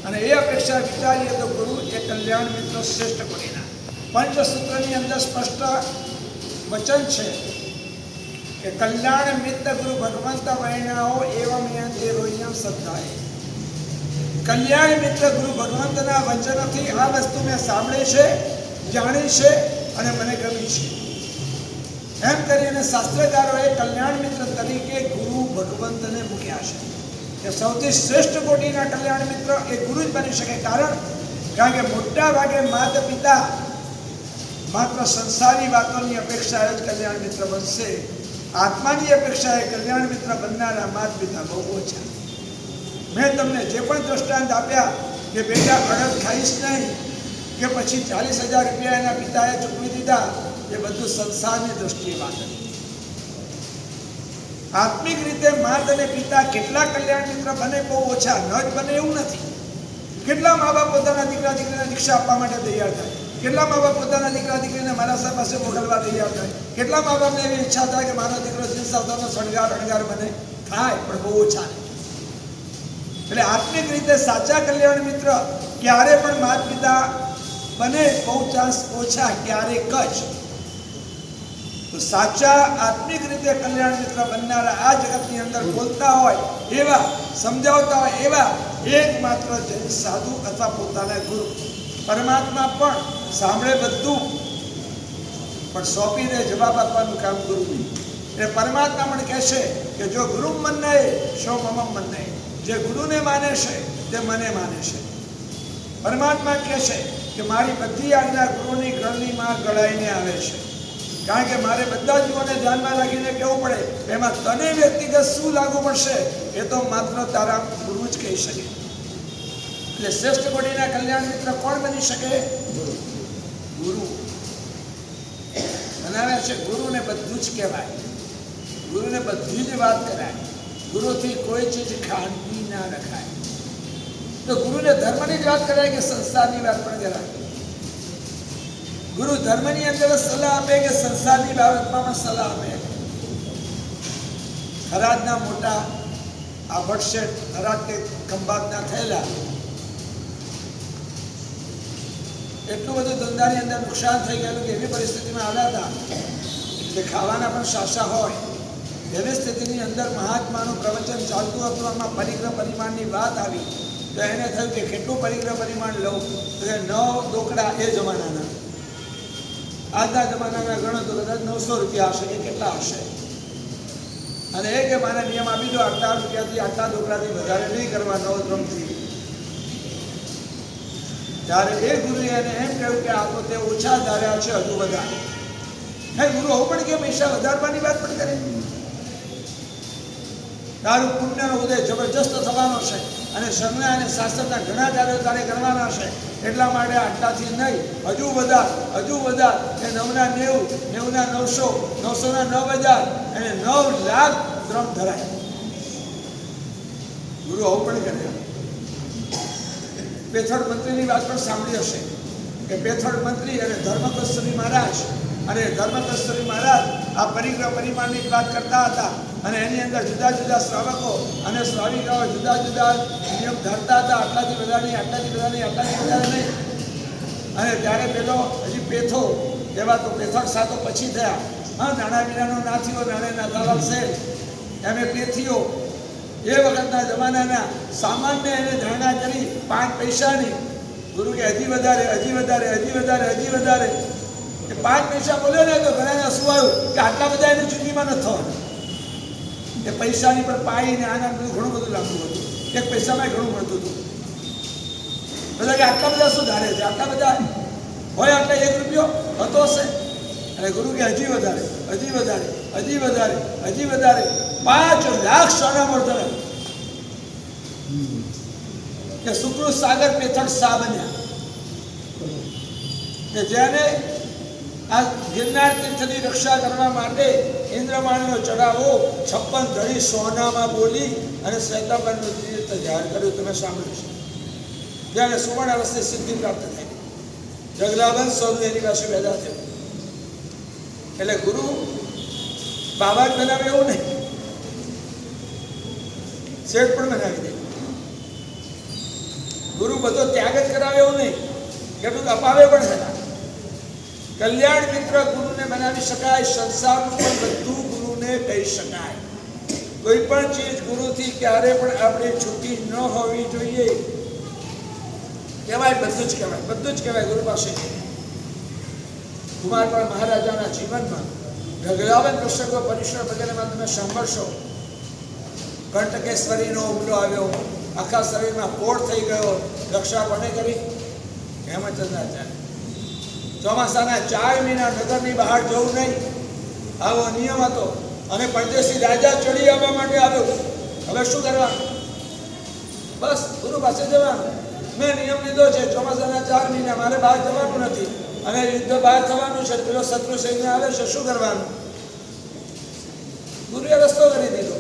અને એ અપેક્ષા વિચારીએ તો ગુરુ એ કલ્યાણ મિત્ર શ્રેષ્ઠ કોટીના. પંચસૂત્રની અંદર સ્પષ્ટ વચન છે કે કલ્યાણ મિત્ર ગુરુ ભગવંત વૈણાઓ એવમ યંતે રોયમ સદ્ધાય. કલ્યાણ મિત્ર ગુરુ ભગવંતના વચનથી આ વસ્તુ મેં સાંભળી છે, જાણી છે અને મને ગમી છે. એમ કરીને શાસ્ત્રકારોએ કલ્યાણ મિત્ર તરીકે ગુરુ ભગવંતને મૂક્યા છે કે સૌથી શ્રેષ્ઠ કોટીના કલ્યાણ મિત્ર એ ગુરુ જ બની શકે. કારણ કે મોટા ભાગે માતા પિતા માત્ર સંસારી વાતોની અપેક્ષાએ જ કલ્યાણ મિત્ર બનશે. આત્માની અપેક્ષાએ કલ્યાણ મિત્ર બનનારા માતા પિતા બહુ ઓછા. મેં તમને જે પણ દ્રષ્ટાંત આપ્યા કે બેટા અડદ ખાઈશ નહીં કે પછી 40,000 રૂપિયા એના પિતાએ ચૂકવી દીધા, એ બધું સંસારની દ્રષ્ટિએ વાત હતી. આત્મિક રીતે માત અને પિતા કેટલા કલ્યાણ મિત્ર બને બહુ ઓછા, ન જ બને એવું નથી. કેટલા મા બાપ પોતાના દીકરા દીકરીને દીક્ષા આપવા માટે તૈયાર થાય, કેટલા મા બાપ પોતાના દીકરા દીકરીને મારા સાહેબ પાસે મોકલવા તૈયાર થાય, કેટલા મા બાપને એવી ઈચ્છા થાય કે મારો દીકરો જીવસાવતાનો શણગાર બને, થાય પણ બહુ ઓછા નહીં. એટલે આત્મિક રીતે સાચા કલ્યાણ મિત્ર ક્યારે પણ માતા પિતા બને બહુ ચાન્સ ઓછા, ક્યારેક જ. તો સાચા આત્મિક રીતે કલ્યાણ મિત્ર બનનારા આ જગતની અંદર બોલતા હોય એવા, સમજાવતા હોય એવા એકમાત્ર જૈન સાધુ અથવા પોતાના ગુરુ. પરમાત્મા પણ સાંભળે બધું પણ સોંપીને જવાબ આપવાનું કામ ગુરુની. એટલે પરમાત્મા પણ કહેશે કે જો ગુરુ મન્નએ શો મમ મન્નએ, જે ગુરુને માને છે તે મને માને છે. પરમાત્મા કહેશે કે મારી બધી આજ્ઞા ગુરુની ગળનીમાં ગળાઈને આવે છે. કારણ કે મારે બધા જીવોને ધ્યાનમાં રાખીને કહેવું પડે, એમાં તને વ્યક્તિગત શું લાગુ પડશે એ તો માત્ર તારા ગુરુ જ કહી શકે. એટલે શ્રેષ્ઠ કોટીના કલ્યાણ મિત્ર કોણ બની શકે? ગુરુ બનાવ્યા છે. ગુરુને બધું જ કહેવાય, ગુરુને બધી જ વાત કરાય, ગુરુથી કોઈ ચીજ ખાનગી ના રખાય. તો ગુરુને ધર્મની જ વાત કરાય કે સંસારની વાત પણ કરાય? ગુરુ ધર્મની અંદર સલાહ આપે કે સંસારની બાબતમાં પણ સલાહ આપે? થરાદના મોટા આભટ શેઠ થરાદ કે ખંભાતના થયેલા, એટલું બધું ધંધાની અંદર નુકસાન થઈ ગયેલું કે એવી પરિસ્થિતિમાં આવ્યા હતા કે ખાવાના પણ શાસા હોય. એવી સ્થિતિની અંદર મહાત્માનું પ્રવચન ચાલતું હતું, આમાં પરિગ્રહ પરિમાણની વાત આવી તો એને થયું કે કેટલું પરિગ્રહ પરિમાણ લઉં? તો કે 9 દોકડા એ જમાનાના, આજના જમાનાના ગણો તો કદાચ 900 રૂપિયા હશે કે કેટલા હશે. અને એ કે મારે નિયમ આપી દો, આટલા રૂપિયાથી આટલા દોકડાથી વધારે નહીં કરવા 9 દ્રમથી. ત્યારે એ ગુરુએ એને એમ કહ્યું કે આ તો તે ઓછા ધાર્યા છે, હજુ વધારે. હે ગુરુ આવું પણ કે પૈસા વધારવાની વાત પણ કરે? તારું પુણ્યનો ઉદય જબરજસ્ત થવાનો છે અને શરણા અને શાસ્ત્રના ઘણા કાર્યો તારે કરવાના છે. એટલા માટે આટલાથી નહીં, હજુ વધાર, હજુ વધાર. એ 9 ના 90, 90 ના 900, 900 ના 9,000 અને 9 લાખ દ્રમ ધરાય. ગુરુ આવું પણ કરે. પેથોડ મંત્રીની વાત પણ સાંભળી હશે કે પેથોડ મંત્રી અને ધર્મકસ્તરી મહારાજ, અને ધર્મકસ્તરી મહારાજ આ પરિગ્રહ પરિમાણની વાત કરતા હતા અને એની અંદર જુદા જુદા શ્રાવકો અને શ્રાવિકાઓ જુદા જુદા નિયમ ધરતા હતા. આટલાથી વધારે નહીં, આટલાથી વધારે નહીં, આટલાથી વધારે નહીં. અને ત્યારે પેલો હજી પેથો એવા તો પેથોડ સાતો પછી થયા. હા, નાણા વિનાનો ના થયો, નાણે ના દાલાલ છે એમ એ પેથીઓ એ વખતના જમાનાના સામાન્ય એને ધારણા કરી 5 પૈસાની. ગુરુ કે હજી વધારે, હજી વધારે, હજી વધારે, હજી વધારે. એ 5 પૈસા બોલ્યો ને તો ઘણાને શું આવ્યું કે આટલા બધા એની ચૂંટણીમાં નથી થવાનું. એ પૈસાની પણ પાઈને આના બધું ઘણું બધું લાગતું હતું. 1 પૈસામાં ઘણું મળતું હતું. બધા કે આટલા બધા શું ધારે છે? આટલા બધા હોય આટલા 1 રૂપિયો હતો હશે? અને ગુરુ કે હજી વધારે, હજી વધારે, હજી વધારે, હજી વધારે. 5 લાખ સોના મળતા કે સુકૃત સાગર પેથડ સા બન્યા. કે જેને આ ગિરનાર તીર્થની રક્ષા કરવા માટે ઇન્દ્રમાળનો ચઢાવો 56 ધડી સોનામાં બોલી અને શ્વેતાંબરનું તીર્થ જાહેર કર્યું. તમે સાંભળ્યું છે? જ્યારે 16 વર્ષે સિદ્ધિ પ્રાપ્ત થઈ, જગદાબંધ સ્વરૂપ એની પાસે પેદા થયો. એટલે ગુરુ બાબા જ બનાવે એવું નહીં, શેઠ પણ બનાવી દે. ગુરુ બધો ત્યાગ જ કરાવે એવું નહીં, કેટલું અપાવે પણ ખરા. કલ્યાણ મિત્ર ગુરુને બનાવી શકાય, સંસારનું પણ બધું ગુરુને કહી શકાય. કોઈ પણ ચીજ ગુરુથી ક્યારે પણ આપણે છૂટી ન હોવી જોઈએ. કહેવાય બધું જ કહેવાય, બધું જ કહેવાય ગુરુ પાસે. કુમારપાળ મહારાજાના જીવનમાં ઢગલાબંધ પ્રસંગો પરિસર વગેરેમાં તમે સાંભળશો. કંટકેશ્વરીનો હુમલો આવ્યો, આખા શરીરમાં પોળ થઈ ગયો, રક્ષા કોને કરી? હેમચંદ્રાચાર્ય. ચોમાસાના 4 મહિના નગરની બહાર જવું નહીં, આવો નિયમ હતો. અને પરદેશી રાજા ચડી આવવા માટે આવ્યો. હવે શું કરવાનું? બસ ગુરુ પાસે જવાનું. મેં નિયમ લીધો છે, ચોમાસાના 4 મહિના મારે બહાર જવાનું નથી અને યુદ્ધ બહાર થવાનું છે. પેલો શત્રુ સૈન્ય આવે છે, શું કરવાનું? ગુરુએ રસ્તો કરી દીધો.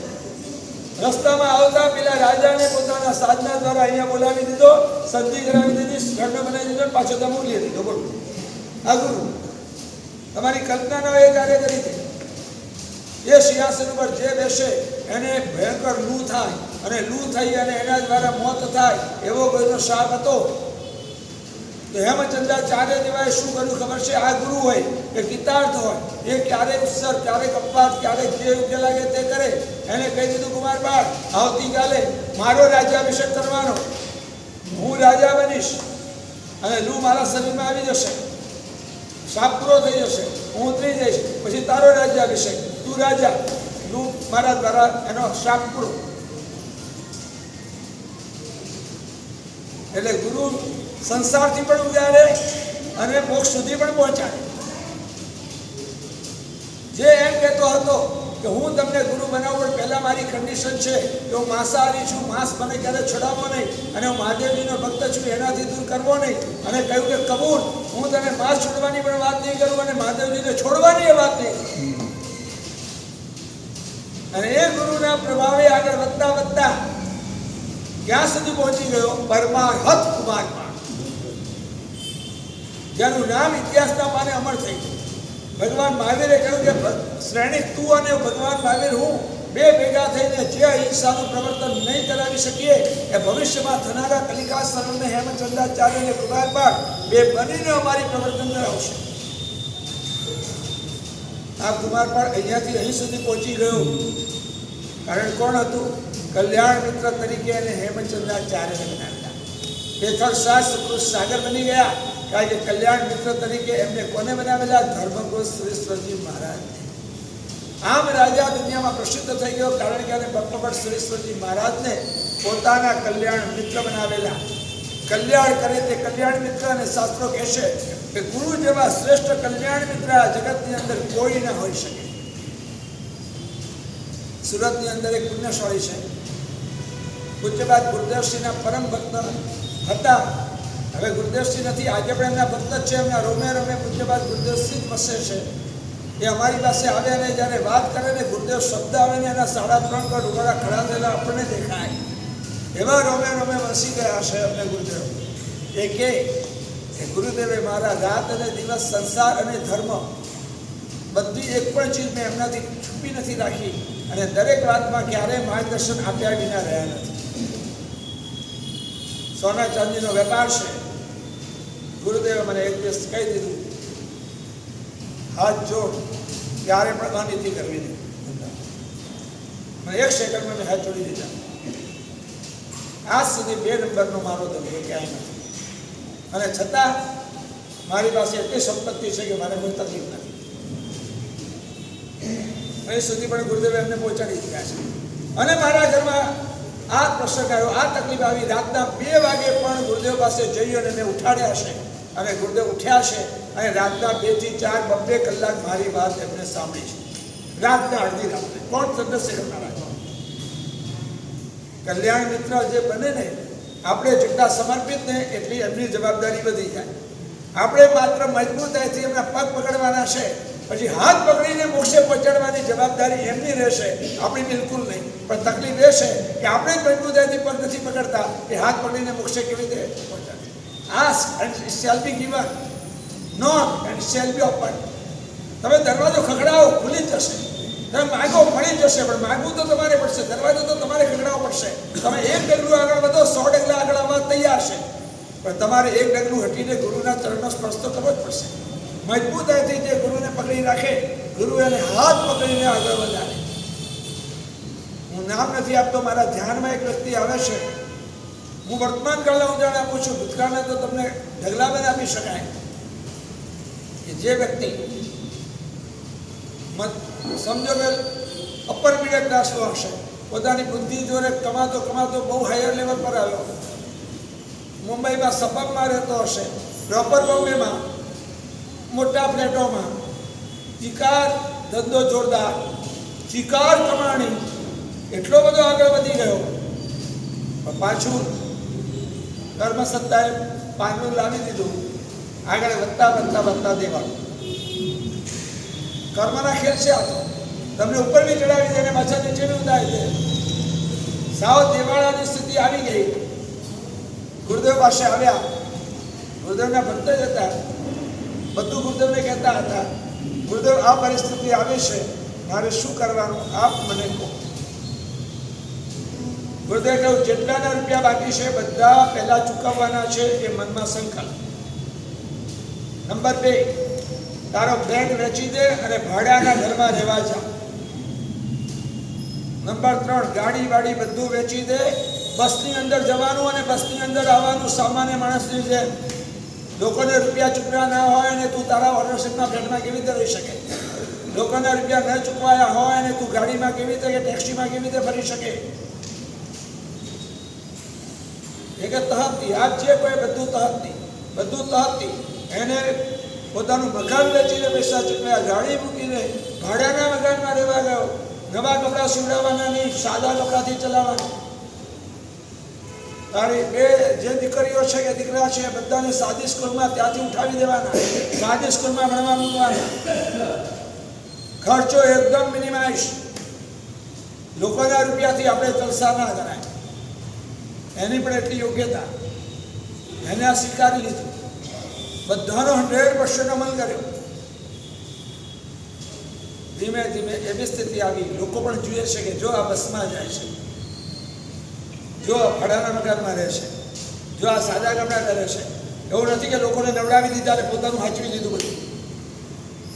રસ્તામાં આવતા પેલા રાજાને પોતાના સાધના દ્વારા અહીંયા બોલાવી દીધો, સંધિ કરાવી દીધી, ઘરનો બનાવી દીધો, પાછો ત્યાં મોકલી દીધો. બોલો, આ ગુરુ તમારી કલ્પનાનો એ કાર્ય કરી છે. એ સિંહાસન ઉપર જે બેસે એને ભયંકર લૂ થાય, અને લૂ થઈ અને એના દ્વારા મોત થાય એવો કોઈનો શાપ હતો. તો હેમચંદ્રાચાર્ય દેવાએ શું કર્યું ખબર છે? આ ગુરુ હોય કે ગીતાર્થ હોય, એ ક્યારેક ઉત્સર, ક્યારેક અપવાદ, ક્યારેક જે યોગ્ય લાગે તે કરે. એને કહી દીધું, કુમારપાળ આવતીકાલે મારો રાજ્યાભિષેક કરવાનો, હું રાજા બનીશ અને લૂ મારા શરીરમાં આવી જશે, શાપ પૂરો થઈ જશે, હું ઉતરી જઈશ, પછી તારો રાજ્યાભિષેક, તું રાજા, લૂ મારા દ્વારા એનો શાપ પૂરો. એટલે ગુરુ સંસારથી પણ ઉજાડે અને મોક્ષ સુધી પણ પહોંચાડે. જે એમ કહેતો હતો કે હું તમને ગુરુ બનાવું, પણ પહેલા મારી કન્ડિશન છે કે હું માંસાહારી છું, માંસ મને ક્યારે છોડાવવો નહીં, અને હું મહાદેવજીનો ભક્ત છું, એનાથી દૂર કરવો નહીં. અને કહ્યું કે કબૂલ, હું તને માંસ છોડવાની પણ વાત નહીં કરું અને મહાદેવજીને છોડવાની એ વાત નહીં. અને એ ગુરુના પ્રભાવે આગળ વધતા વધતા ક્યાં સુધી પહોંચી ગયો? પરમાર્થ કુમારપાળ, જેનું નામ ઇતિહાસના પાને અમર થઈ ગયું. ભગવાન મહાવીરે કહ્યું કે શ્રેણી તું અને ભગવાન મહાવીર હું બે ભેગા થઈને જે અહિંસાનું પ્રવર્તન નહીં કરાવી શકીએ, એ ભવિષ્યમાં થનારા કલિકા સર્વને હેમચંદ્રાચાર્ય અને કુમારપાળ બે બનીને અમારી પ્રવર્તન કરાવશે. આ કુમારપાળ અહીંયાથી અહીં સુધી પહોંચી ગયો. કારણ કોણ હતું? કલ્યાણ મિત્ર તરીકે અને હેમચંદ્રાચાર્યને બનાવ્યા. હેઠળ સુકૃત સાગર બની ગયા. કારણ કે કલ્યાણ મિત્ર તરીકે એમને કોને બનાવેલા? ધર્મગુરુ સુરેશ્વરજી મહારાજ. આમ રાજા દુનિયામાં પ્રસિદ્ધ થઈ ગયો, કારણ કે ભક્તભટ્ટ સુરેશ્વરજી મહારાજને પોતાના કલ્યાણ મિત્ર બનાવેલા. કલ્યાણ કરે તે કલ્યાણ મિત્ર, અને શાસ્ત્રો કહેશે કે ગુરુ જેવા શ્રેષ્ઠ કલ્યાણ મિત્ર આ જગતની અંદર કોઈ ન હોઈ શકે. સુરતની અંદર એક પુણ્યશાળી છે, પૂજ્યપાદ ગુરુદેવસિંહના પરમ ભક્ત હતા. હવે ગુરુદેવસિંહ નથી, આજે પણ એમના ભક્ત જ છે. એમના રોમે રોમે પૂજ્યપાદ ગુરુદેવસિંહ વસે છે. એ અમારી પાસે આવે ને જ્યારે વાત કરે ને, ગુરુદેવ શબ્દ આવે ને એના 3.5 કરોડ ઉઘાડા ખડા થયેલા આપણને દેખાય. એવા રોમે રોમે વસી ગયા છે અમને ગુરુદેવ. એ કે ગુરુદેવે મારા રાત અને દિવસ, સંસાર અને ધર્મ, બધી એક પણ ચીજ મેં એમનાથી છુપી નથી રાખી, અને દરેક વાતમાં ક્યારેય માર્ગદર્શન આપ્યા વિના રહ્યા નથી. સોના ચાંદીનો વેપાર છે. ગુરુદેવે મને એક દિવસ કહી દીધું, હાથ જોડ, ક્યારે પણ અનીતિ કરવી નહીં. મને 1 સેકન્ડમાં મેં હાથ જોડી દીધા. આજ સુધી 2 નંબરનો મારો ધંધો ક્યાંય નથી, અને છતાં મારી પાસે એટલી સંપત્તિ છે કે મારે કોઈ તકલીફ નથી. અહીં સુધી પણ ગુરુદેવે એમને પહોંચાડી દીધા છે. અને મારા ઘરમાં આ પ્રસંગ આવ્યો, આ તકલીફ આવી, રાતના 2 વાગે પણ ગુરુદેવ પાસે જઈ અને મેં ઉઠાડ્યા છે, અને ગુરુદેવ ઉઠ્યા છે, અને રાતના 2 થી 4 2 કલાક મારી વાત એમને સાંભળી છે. રાતના અડધી રાત્રે કોણ સદસ્ય કરનારા? કલ્યાણ મિત્ર જે બને ને, આપણે જેટલા સમર્પિત ને એટલી એમની જવાબદારી વધી જાય. આપણે માત્ર મજબૂતાઈથી એમના પગ પકડવાના છે, પછી હાથ પકડીને મોક્ષે પહોંચાડવાની જવાબદારી એમની રહેશે, આપણી બિલકુલ નહીં. પણ તકલીફ એ છે કે આપણે જ મજબૂતાઈથી પગ નથી પકડતા, કે હાથ પકડીને મોક્ષે કેવી રીતે પહોંચાડે. Ask and it shall be given, knock and it shall be open. તમે દરવાજો ખખડાવો, ખુલી જ જશે. તમે માગો, મળી જશે. પણ માગવું તો તમારે પડશે, દરવાજો તો તમારે ખખડાવવો પડશે. તમે 1 ડગલું આગળ વધો, 100 ડગલા આગળ આવવા તૈયાર છે, પણ તમારે 1 ડગલું હટીને ગુરુના ચરણનો સ્પર્શ તો કરવો જ પડશે. મજબૂતાઈથી જે ગુરુને પકડી રાખે, ગુરુ એને હાથ પકડીને આગળ વધારે. હું નામ નથી આપતો, મારા ધ્યાનમાં એક વ્યક્તિ આવે છે. હું વર્તમાન કાળના ઉદાહરણ આપું છું, ભૂતકાળના તો તમને ઢગલાબંધ આપી શકાય. કે જે વ્યક્તિ સમજો કે અપર મિડલ ક્લાસનો હશે, પોતાની બુદ્ધિ જોડે કમાતો કમાતો બહુ હાયર લેવલ પર આવ્યો, મુંબઈમાં સબબમાં રહેતો હશે, પ્રોપર બોમ્બેમાં મોટા ફ્લેટોમાં, ચિકાર ધંધો જોરદાર, ચિકાર કમાણી, એટલો બધો આગળ વધી ગયો, પણ પાછું કર્મસત્તાએ પાનું લાવી દીધું, આગળ વધતા વધતા વધતા દેવાનું. કર્મના ખેલ છે આ તો. તમને ઉપર બી ચડાવી દે અને પાછા નીચે બી ઉતારી દે. સાવ દેવાળાની સ્થિતિ આવી ગઈ. ગુરુદેવ પાસે આવ્યા, ગુરુદેવના ભક્ત જ હતા, બધું ગુરુદેવને કહેતા હતા, ગુરુદેવ આ પરિસ્થિતિ આવી છે, મારે શું કરવાનું આપ મને કહો. ગુરુદેવ કહ્યું, જેટલાના રૂપિયા બાકી છે બધા પહેલા ચૂકવવાના છે, એ મનમાં સંકલ્પ. નંબર 2, તારો ફ્લેટ વેચી દે અને ભાડાના ઘરમાં રહેવા જા. નંબર 3, ગાડી વાડી બધું વેચી દે, બસની અંદર જવાનું અને બસની અંદર આવવાનું સામાન્ય માણસની જેમ. લોકોને રૂપિયા ચૂકવ્યા ના હોય અને તું તારા ઓનરશીપના ફ્લેટમાં કેવી રીતે રહી શકે? લોકોના રૂપિયા ન ચૂકવાયા હોય અને તું ગાડીમાં કેવી રીતે કે ટેક્સીમાં કેવી રીતે ફરી શકે? એ કે તહતી, આજ જે કોઈ બધું તહતી. એને પોતાનું મકાન વેચીને પૈસા ચૂકવ્યા, ગાડી મૂકીને ભાડાના મકાનમાં રહેવા ગયો, નવા કપડાં સીવડાવવાના નહીં, સાદા કપડાથી ચલાવવાના. તારી 2 જે દીકરીઓ છે કે દીકરા છે બધાને સાદી સ્કૂલમાં ત્યાંથી ઉઠાવી દેવાના, સાદી સ્કૂલમાં ભણવા મૂકવાના, ખર્ચો એકદમ મિનિમાઇઝ. લોકોના રૂપિયાથી આપણે જલસા ના કરાય, એની પણ એટલી યોગ્યતા. એને આ સ્વીકારી લીધું, બધાનો 100% અમલ કર્યો. ધીમે ધીમે એવી સ્થિતિ આવી, લોકો પણ જુએ છે કે જો આ બસમાં જાય છે, જો ભાડાના મકાનમાં રહે છે, જો આ સાદા કપડાં કરે છે. એવું નથી કે લોકોને નવડાવી દીધા અને પોતાનું હાંચવી લીધું બધું,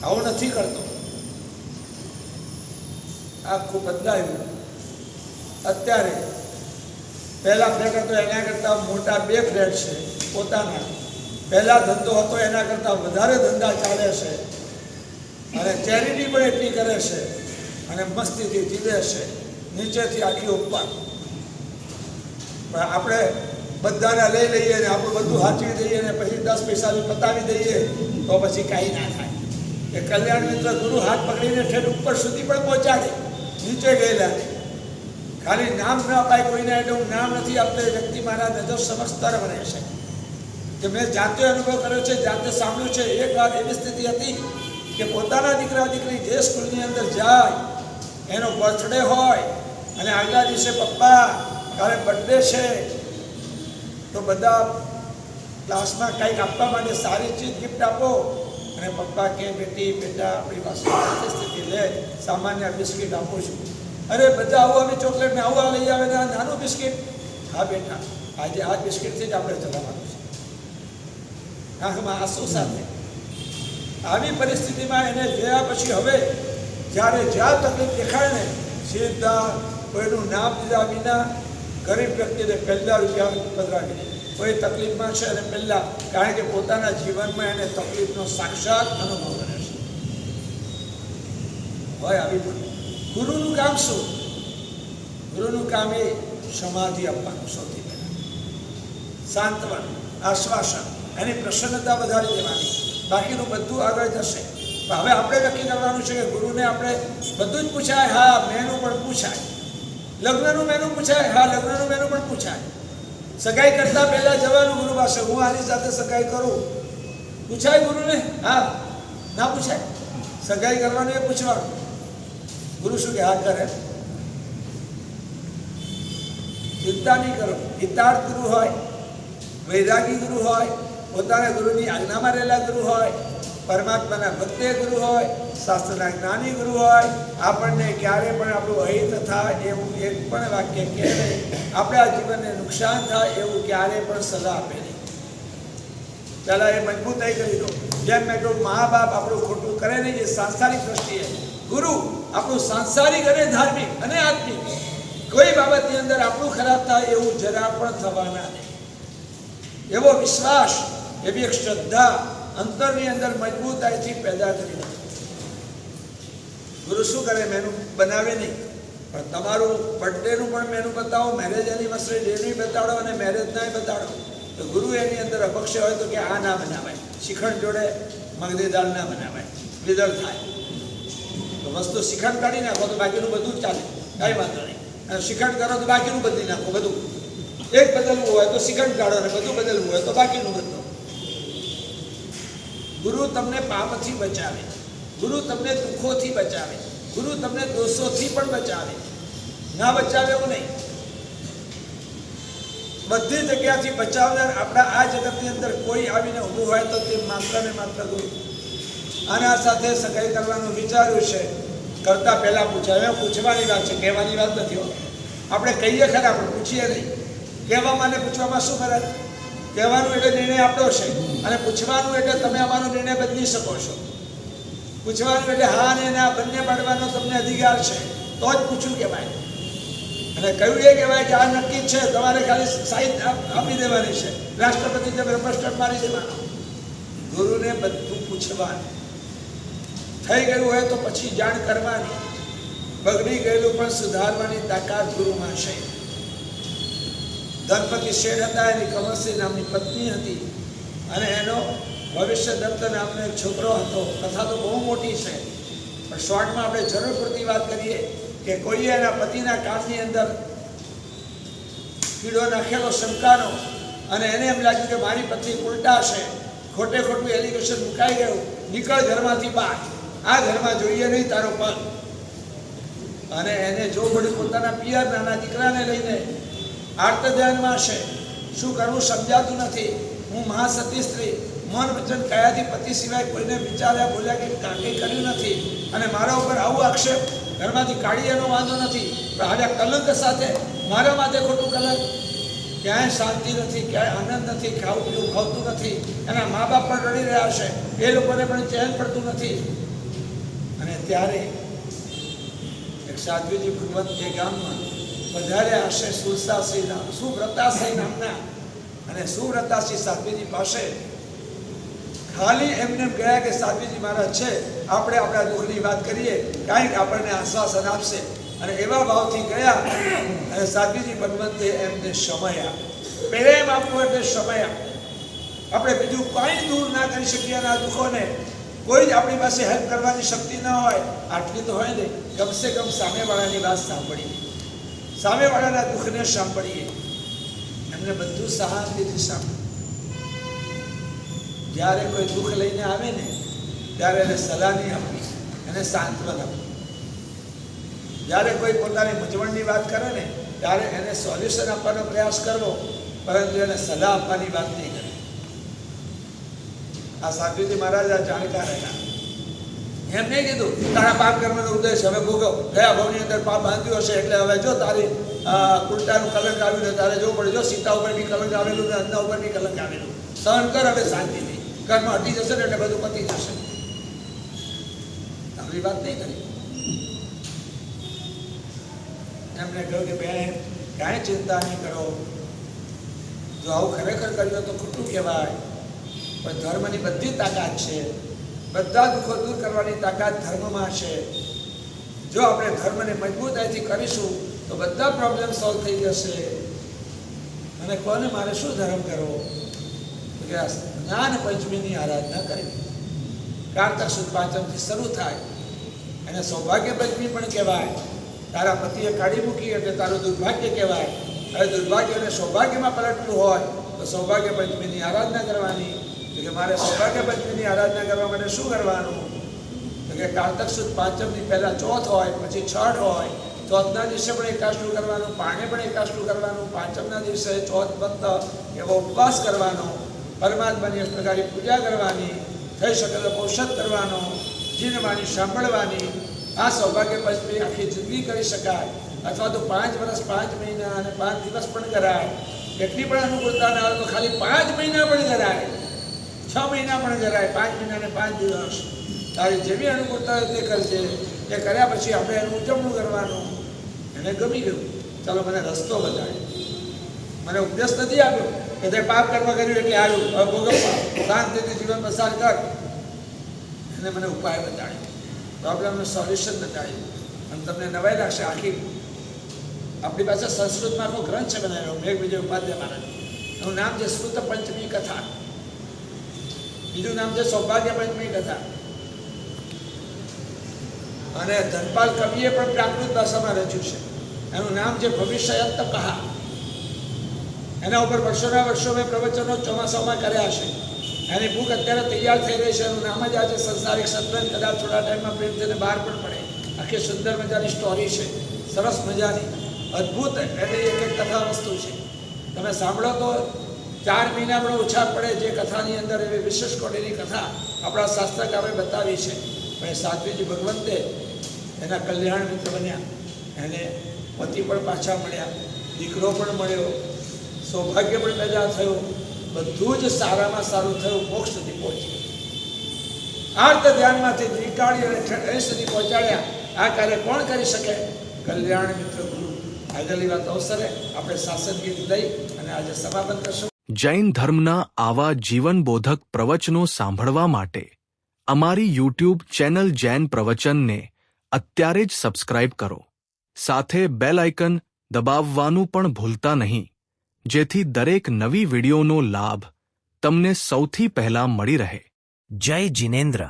આવું નથી કરતો. આખું બદલાયું. અત્યારે પહેલા ફ્લેટ હતો એના કરતાં મોટા 2 ફ્લેટ છે પોતાના. પહેલા ધંધો હતો એના કરતાં વધારે ધંધા ચાલે છે, અને ચેરિટી પણ એટલી કરે છે, અને મસ્તીથી જીવે છે, નીચેથી આખી ઉપર. પણ આપણે બધાને લઈ લઈએ અને આપણું બધું સાચવી દઈએ અને પછી 10 પૈસાથી પતાવી દઈએ તો પછી કાંઈ ના થાય. એ કલ્યાણ મિત્ર ગુરુ હાથ પકડીને ઠેઠ ઉપર સુધી પણ પહોંચાડે, નીચે ગયેલા ખાલી નામ ન અપાય કોઈને, એટલે હું નામ નથી આપતો. એ વ્યક્તિ મારા નજર સમક્ષ તરફ રહેશે કે મેં જાતે અનુભવ કર્યો છે, જાતે સાંભળ્યું છે. એક વાર એવી સ્થિતિ હતી કે પોતાના દીકરા દીકરી જે સ્કૂલની અંદર જાય, એનો બર્થડે હોય અને આગલા દિવસે પપ્પા કાલે બર્થડે છે, તો બધા ક્લાસમાં કંઈક આપવા માટે સારી ચીજ ગિફ્ટ આપો, અને પપ્પા કે બેટા આપણી પાસે સ્થિતિ લે, સામાન્ય બિસ્કિટ આપું છું. અરે બધા આવું આવી ચોકલેટ ને આવું લઈ આવે ને નાનું બિસ્કિટ. હા બેટા, આજે આ બિસ્કિટથી જ આપણે ચલાવવાનું છે. આંખમાં આંસુ સાથે. આવી પરિસ્થિતિમાં એને જોયા પછી હવે જ્યારે જ્યાં તકલીફ દેખાય ને, સીધા કોઈનું નામ દીધા વિના ગરીબ વ્યક્તિને પહેલા રૂપિયા પધરાવી દે. કોઈ તકલીફમાં છે અને પહેલાં, કારણ કે પોતાના જીવનમાં એને તકલીફનો સાક્ષાત અનુભવ કરે છે. હોય આવી પણ ગુરુનું કામ શું? ગુરુનું કામ એ સમાધિ આપવાનું સૌથી પહેલાં, સાંત્વન, આશ્વાસન, એની પ્રસન્નતા વધારી દેવાની. બાકીનું બધું આગળ જશે. હવે આપણે નક્કી કરવાનું છે કે ગુરુને આપણે બધું જ પૂછાય. હા, મેનું પણ પૂછાય. લગ્નનું મેનું પૂછાય. હા, લગ્નનું મેનું પણ પૂછાય. સગાઈ કરતાં પહેલાં જવાનું ગુરુ પાસે, હું આની સાથે સગાઈ કરું, પૂછાય ગુરુને? હા, ના પૂછાય. સગાઈ કરવાનું એ પૂછવાનું. ગુરુ શું કે? હા કરે. ચિંતા નહીં કરો. હિતાર્થ ગુરુ હોય, વૈરાગી ગુરુ હોય, પોતાના ગુરુની આજ્ઞામાં રહેલા ગુરુ હોય, પરમાત્માના ભક્તે ગુરુ હોય, શાસ્ત્રના જ્ઞાની ગુરુ હોય, આપણને ક્યારે પણ આપણું અહિત થાય એવું એક પણ વાક્ય કહે નહીં, આપણા જીવનને નુકસાન થાય એવું ક્યારે પણ સલાહ આપે નહીં. પહેલાં એ મજબૂતાઈ કરી દો. જેમ મેં કહ્યું, મા બાપ આપણું ખોટું કરે નહીં, એ સાંસારિક દ્રષ્ટિએ. ગુરુ આપણું સાંસારિક અને ધાર્મિક અને આત્મિક કોઈ બાબતની અંદર આપણું ખરાબ થાય એવું જરા પણ થવાના નહીં. એવો વિશ્વાસ, એવી એક શ્રદ્ધા અંતરની અંદર મજબૂતાઈથી પેદા કરી. ગુરુ શું કરે? મેનુ બનાવે નહીં, પણ તમારું બર્થડેનું પણ મેનુ બતાવો, મેરેજ એનિવર્સરી ડેનું બતાડો અને મેરેજ નાય બતાડો. તો ગુરુ એની અંદર અપક્ષ હોય તો કે આ ના બનાવાય, શ્રીખંડ જોડે મગની દાળ ના બનાવાય, વિદર થાય. તો વસ્તુ શ્રીખંડ કાઢી નાખો તો બાકીનું બધું જ ચાલે, કાંઈ વાંધો નહીં. અને શ્રીખંડ કરો તો બાકીનું બદલી નાખો. બધું એક બદલવું હોય તો શ્રીખંડ કાઢો, અને બધું બદલવું હોય તો બાકીનું બદલો. ગુરુ તમને પાપથી બચાવે, ગુરુ તમને દુઃખોથી બચાવે, ગુરુ તમને દોષોથી પણ બચાવે. ના બચાવે એવું નહીં, બધી જગ્યાથી બચાવનાર આપણા આ જગતની અંદર કોઈ આવીને ઊભું હોય તો તે માત્ર ને માત્ર ગુરુ. આના સાથે સગાઈ કરવાનું વિચાર્યું છે, કરતા પહેલા પૂછાય. પૂછવાની વાત છે, કહેવાની વાત નથી. આપણે કહીએ ખરા, આપણે પૂછીએ નહીં. કહેવામાં અને પૂછવામાં શું ફરક? કહેવાનું એટલે નિર્ણય આપણો છે, અને પૂછવાનું એટલે તમે અમારો નિર્ણય બદલી શકો છો. પૂછવાનું એટલે હા અને ના બંને પાડવાનો તમને અધિકાર છે, તો જ પૂછવું કહેવાય. અને કહ્યું એ કહેવાય કે આ નક્કી છે, તમારે ખાલી સાહિત્ય આપી દેવાની છે, રાષ્ટ્રપતિ જેમ રપસ્ટર મારી દેવાનો. ગુરુને બધું પૂછવાનું. થઈ ગયું હોય તો પછી જાણ કરવાની. બગડી ગયેલું પણ સુધારવાની તાકાત ગુરુમાં છે. ધનપતિ શેઠ હતા, એની કમરસિંહ નામની પત્ની હતી, અને એનો ભવિષ્ય દત્ત નામનો એક છોકરો હતો. કથા તો બહુ મોટી છે, પણ શોર્ટમાં આપણે જરૂર પૂરતી વાત કરીએ કે કોઈએ એના પતિના કામની અંદર કીડો નાખેલો શંકાનો, અને એને એમ લાગ્યું કે મારી પત્ની ઉલટા છે, ખોટે ખોટું એલિગેશન મુકાઈ ગયું, નીકળ ઘરમાંથી બહાર, આ ઘરમાં જોઈએ નહીં તારો પગ. અને એને જો પડ્યું પોતાના પિયર નાના દીકરાને લઈને આર્ત ધ્યાનમાં છે. શું કરવું સમજાતું નથી. હું મહાસતી સ્ત્રી, મન વચન કયાથી પતિ સિવાય કોઈને વિચાર્યા બોલ્યા કે કાંઈ કર્યું નથી, અને મારા ઉપર આવું આક્ષેપ, ઘરમાંથી કાઢી એનો વાંધો નથી, પણ આજે કલંક સાથે મારા માથે ખોટું કલંક. ક્યાંય શાંતિ નથી, ક્યાંય આનંદ નથી, ખાવું પીવું ખાવતું નથી. એના મા બાપ પણ રડી રહ્યા છે, એ લોકોને પણ ચેન પડતું નથી. અને ત્યારે એક સાધ્વીજી ભગવત એ ગામમાં વધાર્યા હશે સુવ્રતાશ્રી નામના, અને સુવ્રતાશ્રી સાધ્વીજી પાસે ખાલી એમને ગયા કે સાધ્વીજી મહારાજ છે, આપણે આપણા દુઃખની વાત કરીએ, કાંઈક આપણને આશ્વાસન આપશે. અને એવા ભાવથી ગયા, અને સાધ્વીજી ભગવંતે એમને સમયા. પ્રેમ આપવો એટલે સમયા. આપણે બીજું કાંઈ દૂર ના કરી શકીએ એના દુઃખોને. કોઈ જ આપણી પાસે હેલ્પ કરવાની શક્તિ ન હોય, આટલી તો હોય ને, કમસે કમ સામેવાળાની વાત સાંભળીએ, સામેવાળાના દુઃખને સાંભળીએ. એમને બધું સહાનુભૂતિ સાંભળ્યું. જ્યારે કોઈ દુઃખ લઈને આવે ને, ત્યારે એને સલાહ નહીં આપવી, એને સાંત્વન આપવું. જ્યારે કોઈ પોતાની મૂંઝવણની વાત કરે ને, ત્યારે એને સોલ્યુશન આપવાનો પ્રયાસ કરવો, પરંતુ એને સલાહ આપવાની વાત નહીં કરવી. આ સાધ્વીજી મહારાજ આ જાણકાર હતા. એમ નહીં કીધું તારા પાપ કર્મનો ઉદ્દેશ હવે ભોગવ, ગયા ભાવની અંદર પાપ બાંધ્યું હશે એટલે હવે જો તારી ઉલટાનું કલંક આવ્યું ને તારે જોવું પડે. જો સીતા ઉપર બી કલંક આવેલું ને અન્ના ઉપર બી કલંક આવેલું, સહન કર, હવે શાંતિથી કર્મ હટી જશે ને એટલે બધું પતી જશે. આપણી વાત નહીં કરી. એમને કહ્યું કે બેન કાંઈ ચિંતા નહીં કરો, જો આવું ખરેખર કર્યું તો ખોટું કહેવાય, પણ ધર્મની બધી તાકાત છે, બધા દુઃખો દૂર કરવાની તાકાત ધર્મમાં છે. જો આપણે ધર્મને મજબૂતાઈથી કરીશું તો બધા પ્રોબ્લેમ સોલ્વ થઈ જશે. અને કોને મારે શું ધર્મ કરવો? જ્ઞાન પંચમીની આરાધના કરવી. કારતક સુદ પાંચમથી શરૂ થાય, એને સૌભાગ્ય પંચમી પણ કહેવાય. તારા પતિએ કાઢી મૂકી એટલે તારું દુર્ભાગ્ય કહેવાય. હવે દુર્ભાગ્ય અને સૌભાગ્યમાં પલટવું હોય તો સૌભાગ્ય પંચમીની આરાધના કરવાની. કે મારે સૌભાગ્ય પંચમીની આરાધના કરવા માટે શું કરવાનું? તો કે કારતક સુદ પાંચમની પહેલાં ચોથ હોય, પછી છઠ હોય. ચોથના દિવસે પણ એકાષ્ટું કરવાનું, પાણે પણ એકાષ્ટું કરવાનું, પાંચમના દિવસે ચોથ ભક્ત એવો ઉપવાસ કરવાનો, પરમાત્માની એક પ્રકારની પૂજા કરવાની, થઈ શકે તો ઔષધ કરવાનો, જીનવાણી સાંભળવાની. આ સૌભાગ્ય પંચમી આખી જિંદગી કરી શકાય, અથવા તો 5 વર્ષ 5 મહિના અને 5 દિવસ પણ કરાય. એટલી પણ અનુકૂળતા ના હોય તો ખાલી 5 મહિના પણ કરાય. 6 મહિના પણ જરાય, 5 મહિના ને 5 દિવસ તારી જેવી અનુકૂળતા હોય તે કરજે. એ કર્યા પછી આપણે એનું ઉજવણું કરવાનું. એને ગમી ગયું, ચાલો મને રસ્તો બતાવ્યો. મને ઉપદેશ નથી આપ્યો કે તે પાપ કર્મ કર્યું એટલે આવ્યું, હવે ભોગવવા, શાંતિથી જીવન પસાર કર. એને મને ઉપાય બતાવ્યો, પ્રોબ્લેમનું સોલ્યુશન બતાવ્યું. અને તમને નવાઈ લાગશે, આખી આપણી પાસે સંસ્કૃતમાં આખો ગ્રંથ છે બનાવ્યો મેઘવિજય ઉપાધ્યાય મહારાજ. એનું નામ છે શ્રુત પંચમી કથા, બીજું નામ છે સૌભાગ્ય પંચમી કથા. અને ધનપાલ કવિએ પણ પ્રાકૃત ભાષામાં રચ્યું છે. એનું નામ છે ભવિષ્યંત કહા. એના ઉપર વર્ષોના વર્ષો મેં પ્રવચનો ચોમાસામાં કર્યા છે. એની બુક અત્યારે તૈયાર થઈ રહી છે. એનું નામ જ આજે સંસારિક સત્સંગ, કદાચ થોડા ટાઈમમાં પ્રિન્ટ થઈને બહાર પણ પડે. આખી સુંદર મજાની સ્ટોરી છે, સરસ મજાની, અદ્ભુત. એટલે એક એક કથા વસ્તુ છે, તમે સાંભળો તો 4 મહિના પણ ઓછા પડે. જે કથાની અંદર એવી વિશેષ કોટીની કથા આપણા શાસ્ત્રકારોએ બતાવી છે. પણ એ સાધ્વીજી ભગવંતે એના કલ્યાણ મિત્ર બન્યા, એને પતિ પણ પાછા મળ્યા, દીકરો પણ મળ્યો, સૌભાગ્ય પણ પેદા થયું, બધું જ સારામાં સારું થયું, મોક્ષ સુધી પહોંચ્યું. આર્ત ધ્યાનમાંથી નીકાળી અને ઠેઠ સુધી પહોંચાડ્યા. આ કાર્ય કોણ કરી શકે? કલ્યાણ મિત્ર ગુરુ. આગળની વાત અવસરે આપણે શાસન ગીત લઈ અને આજે સમાપન કરશું. જૈન ધર્મના આવા જીવનબોધક પ્રવચનો સાંભળવા માટે અમારી યુટ્યુબ ચેનલ જૈન પ્રવચનને અત્યારે જ સબસ્ક્રાઇબ કરો. સાથે બેલ આઇકન દબાવવાનું પણ ભૂલતા નહીં, જેથી દરેક નવી વિડીયોનો લાભ તમને સૌથી પહેલા મળી રહે. જય જિનેન્દ્ર.